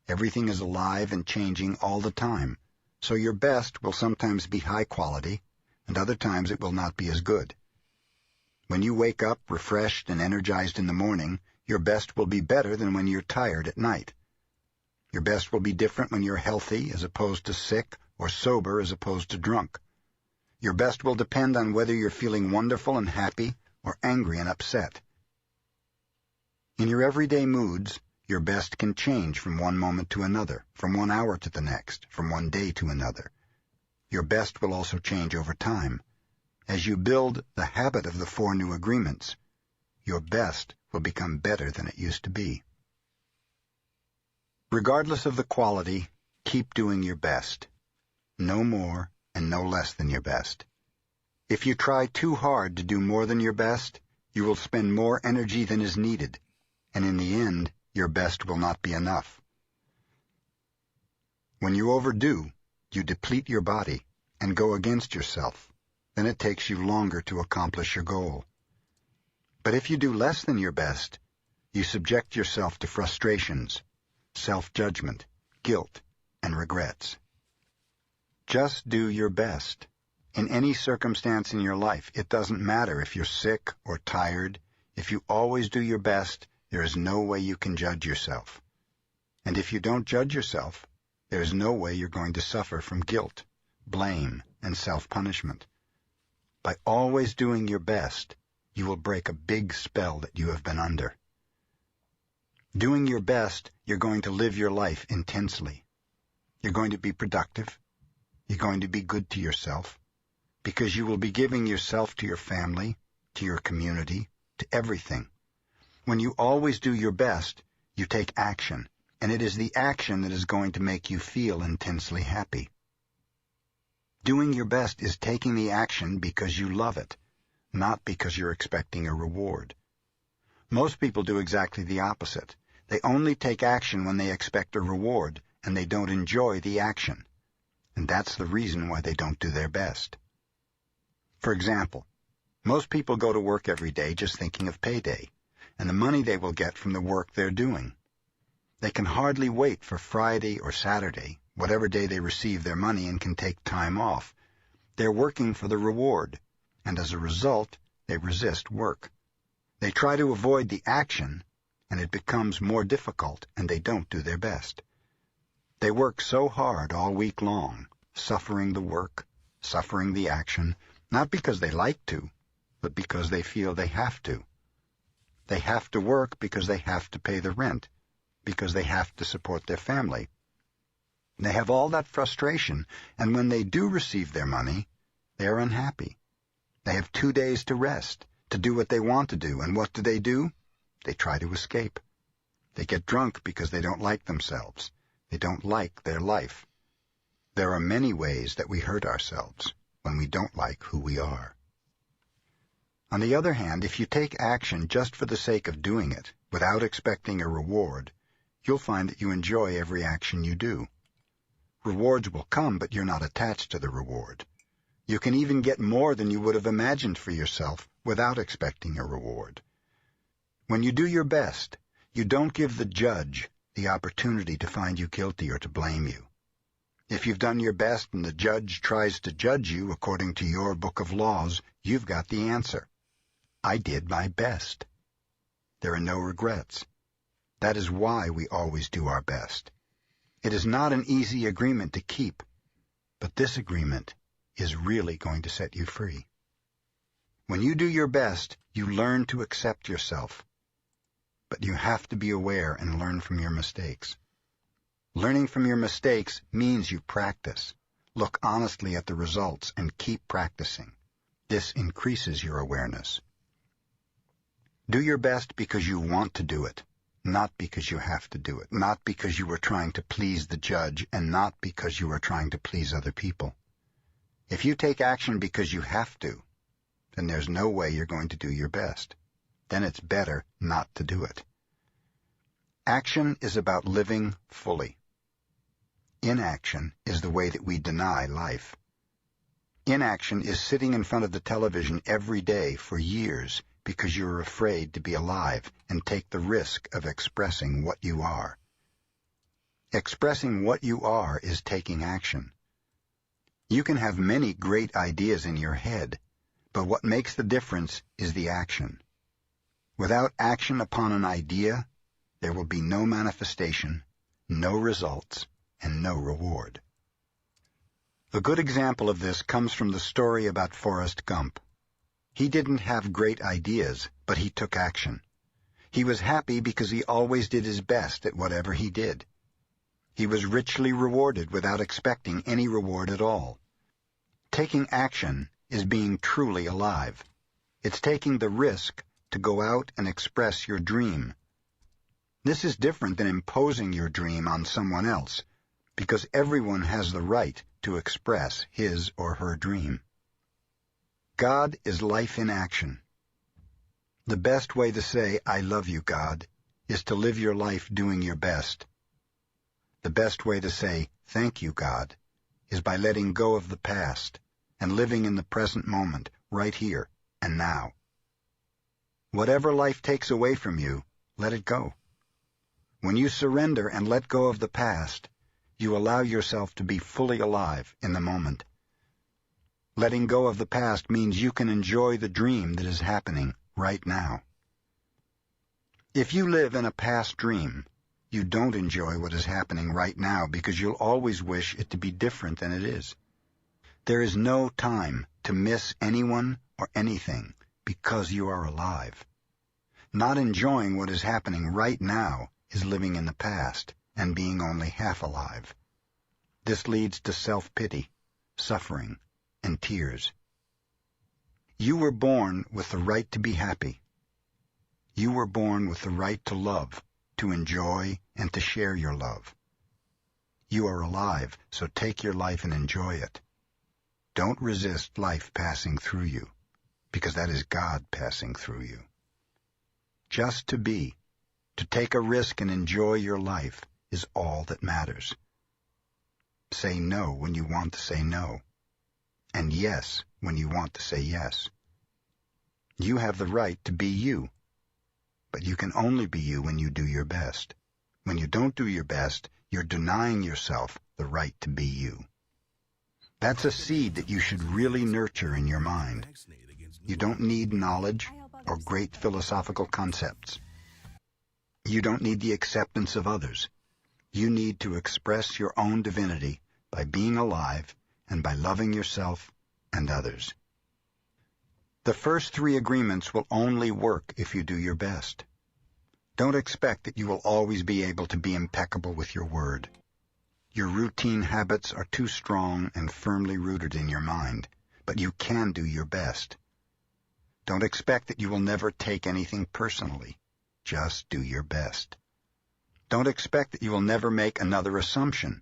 Everything is alive and changing all the time, so your best will sometimes be high quality, and other times it will not be as good. When you wake up refreshed and energized in the morning, your best will be better than when you're tired at night. Your best will be different when you're healthy as opposed to sick, or sober as opposed to drunk. Your best will depend on whether you're feeling wonderful and happy or angry and upset. In your everyday moods, your best can change from one moment to another, from 1 hour to the next, from one day to another. Your best will also change over time. As you build the habit of the 4 new agreements, your best will become better than it used to be. Regardless of the quality, keep doing your best. No more and no less than your best. If you try too hard to do more than your best, you will spend more energy than is needed, and in the end, your best will not be enough. When you overdo, you deplete your body and go against yourself. Then it takes you longer to accomplish your goal. But if you do less than your best, you subject yourself to frustrations, self-judgment, guilt, and regrets. Just do your best. In any circumstance in your life, it doesn't matter if you're sick or tired. If you always do your best, there is no way you can judge yourself. And if you don't judge yourself, there is no way you're going to suffer from guilt, blame, and self-punishment. By always doing your best, you will break a big spell that you have been under. Doing your best, you're going to live your life intensely. You're going to be productive. You're going to be good to yourself, because you will be giving yourself to your family, to your community, to everything. When you always do your best, you take action, and it is the action that is going to make you feel intensely happy. Doing your best is taking the action because you love it, not because you're expecting a reward. Most people do exactly the opposite. They only take action when they expect a reward, and they don't enjoy the action. And that's the reason why they don't do their best. For example, most people go to work every day just thinking of payday, and the money they will get from the work they're doing. They can hardly wait for Friday or Saturday, whatever day they receive their money, and can take time off. They're working for the reward, and as a result, they resist work. They try to avoid the action, and it becomes more difficult, and they don't do their best. They work so hard all week long, suffering the work, suffering the action, not because they like to, but because they feel they have to. They have to work because they have to pay the rent, because they have to support their family. They have all that frustration, and when they do receive their money, they are unhappy. They have 2 days to rest, to do what they want to do, and what do? They try to escape. They get drunk because they don't like themselves. They don't like their life. There are many ways that we hurt ourselves when we don't like who we are. On the other hand, if you take action just for the sake of doing it, without expecting a reward, you'll find that you enjoy every action you do. Rewards will come, but you're not attached to the reward. You can even get more than you would have imagined for yourself without expecting a reward. When you do your best, you don't give the judge the opportunity to find you guilty or to blame you. If you've done your best and the judge tries to judge you according to your book of laws, you've got the answer. I did my best. There are no regrets. That is why we always do our best. It is not an easy agreement to keep, but this agreement is really going to set you free. When you do your best, you learn to accept yourself. But you have to be aware and learn from your mistakes. Learning from your mistakes means you practice. Look honestly at the results and keep practicing. This increases your awareness. Do your best because you want to do it, not because you have to do it, not because you are trying to please the judge, and not because you are trying to please other people. If you take action because you have to, then there's no way you're going to do your best. Then it's better not to do it. Action is about living fully. Inaction is the way that we deny life. Inaction is sitting in front of the television every day for years because you're afraid to be alive and take the risk of expressing what you are. Expressing what you are is taking action. You can have many great ideas in your head, but what makes the difference is the action. Without action upon an idea, there will be no manifestation, no results, and no reward. A good example of this comes from the story about Forrest Gump. He didn't have great ideas, but he took action. He was happy because he always did his best at whatever he did. He was richly rewarded without expecting any reward at all. Taking action is being truly alive. It's taking the risk to go out and express your dream. This is different than imposing your dream on someone else, because everyone has the right to express his or her dream. God is life in action. The best way to say, "I love you, God," is to live your life doing your best. The best way to say, "Thank you, God," is by letting go of the past and living in the present moment, right here and now. Whatever life takes away from you, let it go. When you surrender and let go of the past, you allow yourself to be fully alive in the moment. Letting go of the past means you can enjoy the dream that is happening right now. If you live in a past dream, you don't enjoy what is happening right now because you'll always wish it to be different than it is. There is no time to miss anyone or anything because you are alive. Not enjoying what is happening right now is living in the past and being only half alive. This leads to self-pity, suffering, and tears. You were born with the right to be happy. You were born with the right to love, to enjoy, and to share your love. You are alive, so take your life and enjoy it. Don't resist life passing through you, because that is God passing through you. Just to be, to take a risk and enjoy your life, is all that matters. Say no when you want to say no, and yes when you want to say yes. You have the right to be you, but you can only be you when you do your best. When you don't do your best, you're denying yourself the right to be you. That's a seed that you should really nurture in your mind. You don't need knowledge or great philosophical concepts. You don't need the acceptance of others. You need to express your own divinity by being alive and by loving yourself and others. The first 3 agreements will only work if you do your best. Don't expect that you will always be able to be impeccable with your word. Your routine habits are too strong and firmly rooted in your mind, but you can do your best. Don't expect that you will never take anything personally. Just do your best. Don't expect that you will never make another assumption,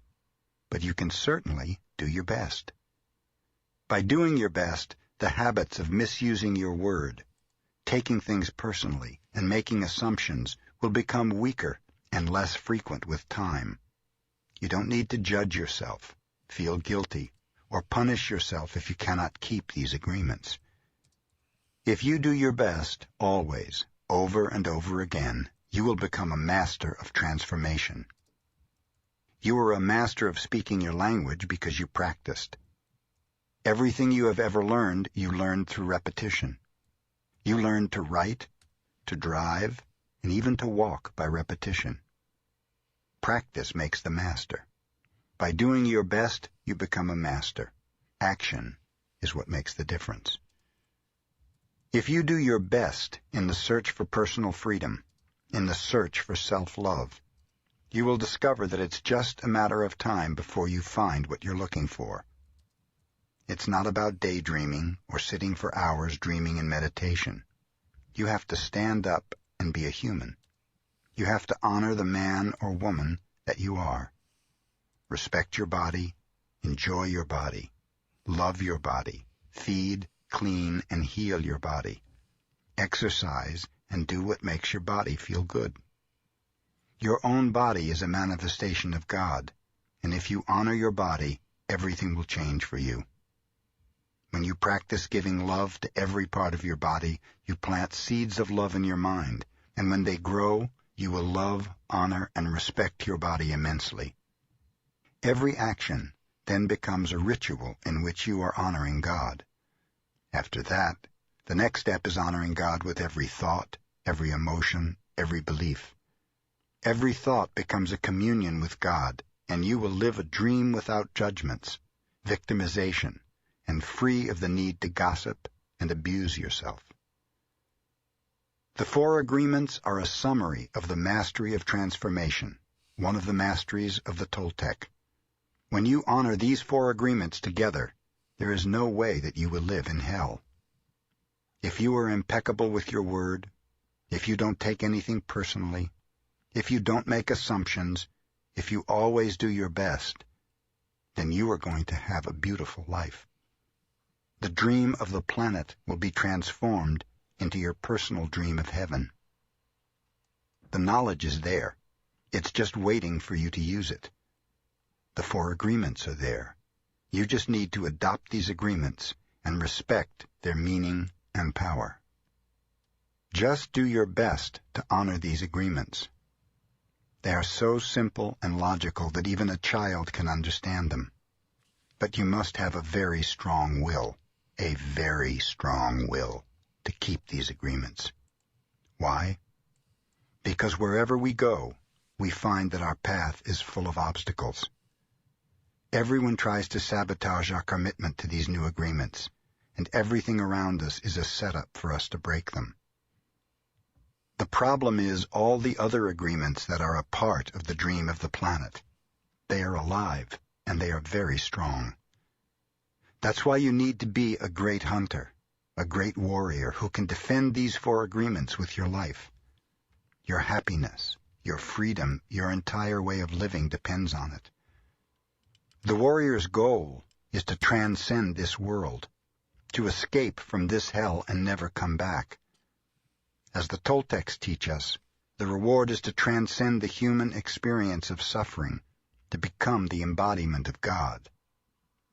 but you can certainly do your best. By doing your best, the habits of misusing your word, taking things personally, and making assumptions will become weaker and less frequent with time. You don't need to judge yourself, feel guilty, or punish yourself if you cannot keep these agreements. If you do your best, always, over and over again, you will become a master of transformation. You are a master of speaking your language because you practiced. Everything you have ever learned, you learned through repetition. You learned to write, to drive, and even to walk by repetition. Practice makes the master. By doing your best, you become a master. Action is what makes the difference. If you do your best in the search for personal freedom, in the search for self-love, you will discover that it's just a matter of time before you find what you're looking for. It's not about daydreaming or sitting for hours dreaming in meditation. You have to stand up and be a human. You have to honor the man or woman that you are. Respect your body, enjoy your body, love your body, feed, clean, and heal your body. Exercise and do what makes your body feel good. Your own body is a manifestation of God, and if you honor your body, everything will change for you. When you practice giving love to every part of your body, you plant seeds of love in your mind, and when they grow, you will love, honor, and respect your body immensely. Every action then becomes a ritual in which you are honoring God. After that, the next step is honoring God with every thought, every emotion, every belief. Every thought becomes a communion with God, and you will live a dream without judgments, victimization, and free of the need to gossip and abuse yourself. The 4 agreements are a summary of the mastery of transformation, one of the masteries of the Toltec. When you honor these 4 agreements together, there is no way that you will live in hell. If you are impeccable with your word, if you don't take anything personally, if you don't make assumptions, if you always do your best, then you are going to have a beautiful life. The dream of the planet will be transformed into your personal dream of heaven. The knowledge is there. It's just waiting for you to use it. The 4 agreements are there. You just need to adopt these agreements and respect their meaning and power. Just do your best to honor these agreements. They are so simple and logical that even a child can understand them. But you must have a very strong will, to keep these agreements. Why? Because wherever we go, we find that our path is full of obstacles. Everyone tries to sabotage our commitment to these new agreements, and everything around us is a setup for us to break them. The problem is all the other agreements that are a part of the dream of the planet. They are alive, and they are very strong. That's why you need to be a great hunter. a great warrior who can defend these 4 agreements with your life. Your happiness, your freedom, your entire way of living depends on it. The warrior's goal is to transcend this world, to escape from this hell and never come back. As the Toltecs teach us, the reward is to transcend the human experience of suffering, to become the embodiment of God.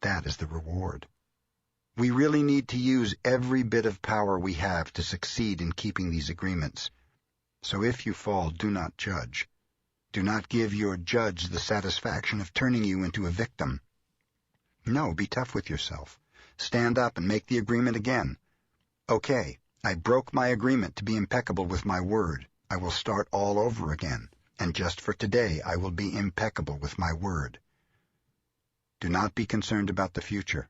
That is the reward. We really need to use every bit of power we have to succeed in keeping these agreements. So if you fall, do not judge. Do not give your judge the satisfaction of turning you into a victim. No, be tough with yourself. Stand up and make the agreement again. Okay, I broke my agreement to be impeccable with my word. I will start all over again, and just for today I will be impeccable with my word. Do not be concerned about the future.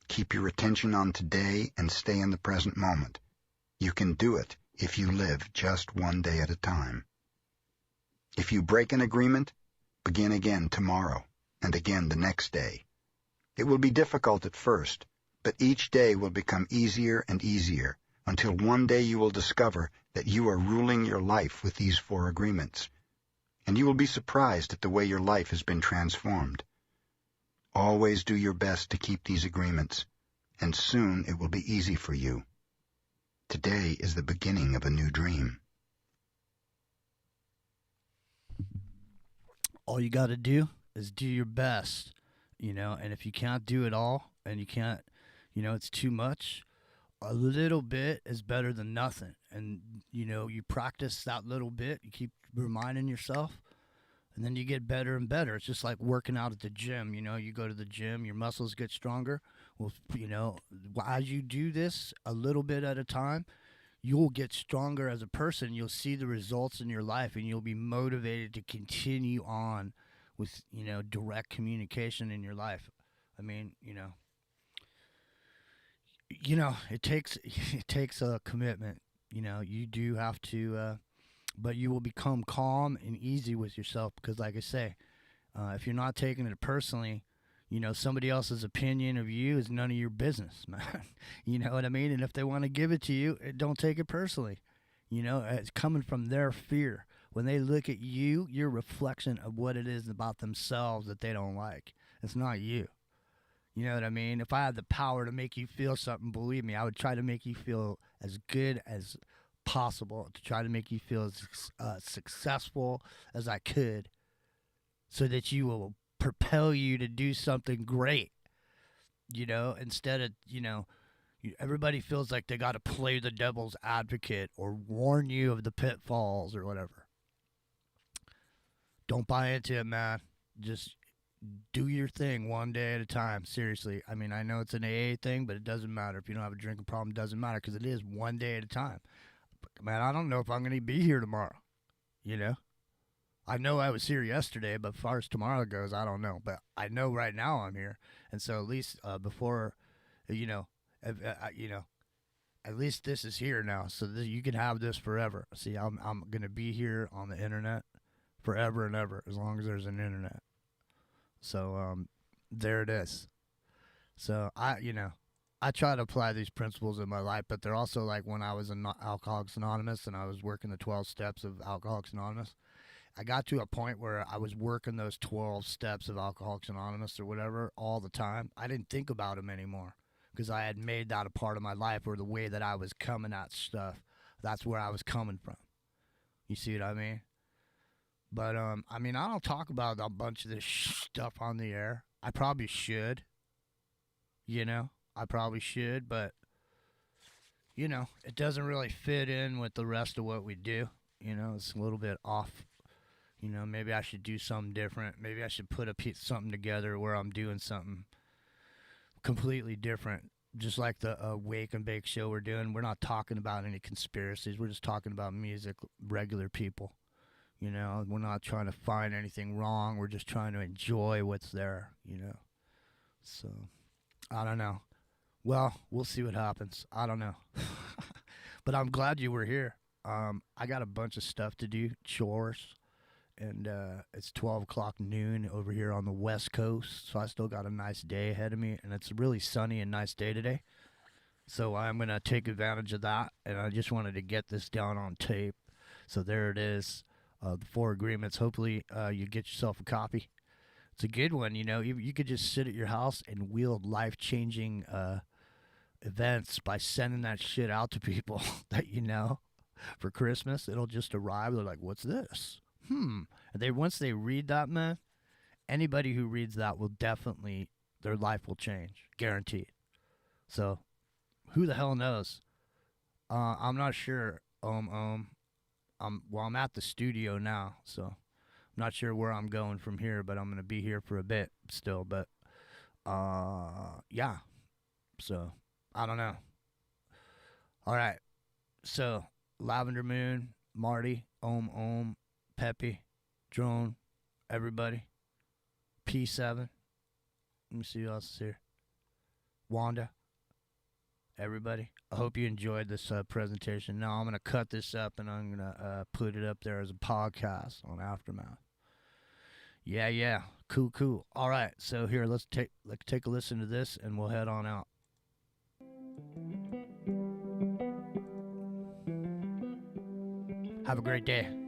Keep your attention on today and stay in the present moment. You can do it if you live just one day at a time. If you break an agreement, begin again tomorrow and again the next day. It will be difficult at first, but each day will become easier and easier until one day you will discover that you are ruling your life with these 4 agreements, and you will be surprised at the way your life has been transformed. Always do your best to keep these agreements, and soon it will be easy for you. Today is the beginning of a new dream. All you got to do is do your best, and if you can't do it all and you can't, it's too much, a little bit is better than nothing. And, you practice that little bit, you keep reminding yourself, and then you get better and better. It's just like working out at the gym. You go to the gym, your muscles get stronger. Well, as you do this a little bit at a time, you'll get stronger as a person. You'll see the results in your life, and you'll be motivated to continue on with, direct communication in your life. I mean, it takes a commitment. You do have to, but you will become calm and easy with yourself because, like I say, if you're not taking it personally, somebody else's opinion of you is none of your business, man. You know what I mean? And if they want to give it to you, don't take it personally. It's coming from their fear. When they look at you, you're a reflection of what it is about themselves that they don't like. It's not you. You know what I mean? If I had the power to make you feel something, believe me, I would try to make you feel as good as possible, to try to make you feel as successful as I could, so that you will propel you to do something great, instead of, everybody feels like they got to play the devil's advocate or warn you of the pitfalls or whatever. Don't buy into it, man. Just do your thing one day at a time. Seriously. I mean, I know it's an AA thing, but it doesn't matter. If you don't have a drinking problem, it doesn't matter because it is one day at a time. But, man, I don't know if I'm going to be here tomorrow, I know I was here yesterday, but as far as tomorrow goes, I don't know. But I know right now I'm here. And so at least before, at least this is here now. So you can have this forever. See, I'm going to be here on the internet forever and ever, as long as there's an internet. So there it is. So I try to apply these principles in my life, but they're also like when I was in Alcoholics Anonymous and I was working the 12 steps of Alcoholics Anonymous. I got to a point where I was working those 12 steps of Alcoholics Anonymous or whatever all the time. I didn't think about them anymore because I had made that a part of my life, or the way that I was coming at stuff. That's where I was coming from. You see what I mean? But, I don't talk about a bunch of this stuff on the air. I probably should. I probably should, but, it doesn't really fit in with the rest of what we do. It's a little bit off. Maybe I should do something different. Maybe I should put something together where I'm doing something completely different. Just like the Wake and Bake show we're doing. We're not talking about any conspiracies. We're just talking about music, regular people. We're not trying to find anything wrong. We're just trying to enjoy what's there, So, I don't know. Well, we'll see what happens. I don't know. But I'm glad you were here. I got a bunch of stuff to do, chores. And it's 12 o'clock noon over here on the West Coast, so I still got a nice day ahead of me. And it's a really sunny and nice day today. So I'm going to take advantage of that, and I just wanted to get this down on tape. So there it is, the 4 agreements. Hopefully you get yourself a copy. It's a good one, you know. You could just sit at your house and wield life-changing events by sending that shit out to people that you know for Christmas. It'll just arrive. They're like, what's this? And once they read that, man, anybody who reads that will definitely, their life will change. Guaranteed. So who the hell knows? I'm not sure. I'm at the studio now, so I'm not sure where I'm going from here, but I'm gonna be here for a bit still. But yeah. So I don't know. All right. So Lavender Moon, Marty, Peppy, Drone, everybody. P7. Let me see who else is here. Wanda. Everybody. I hope you enjoyed this presentation. Now I'm going to cut this up and I'm going to put it up there as a podcast on Aftermath. Yeah. Cool. All right. So here, let's take a listen to this and we'll head on out. Have a great day.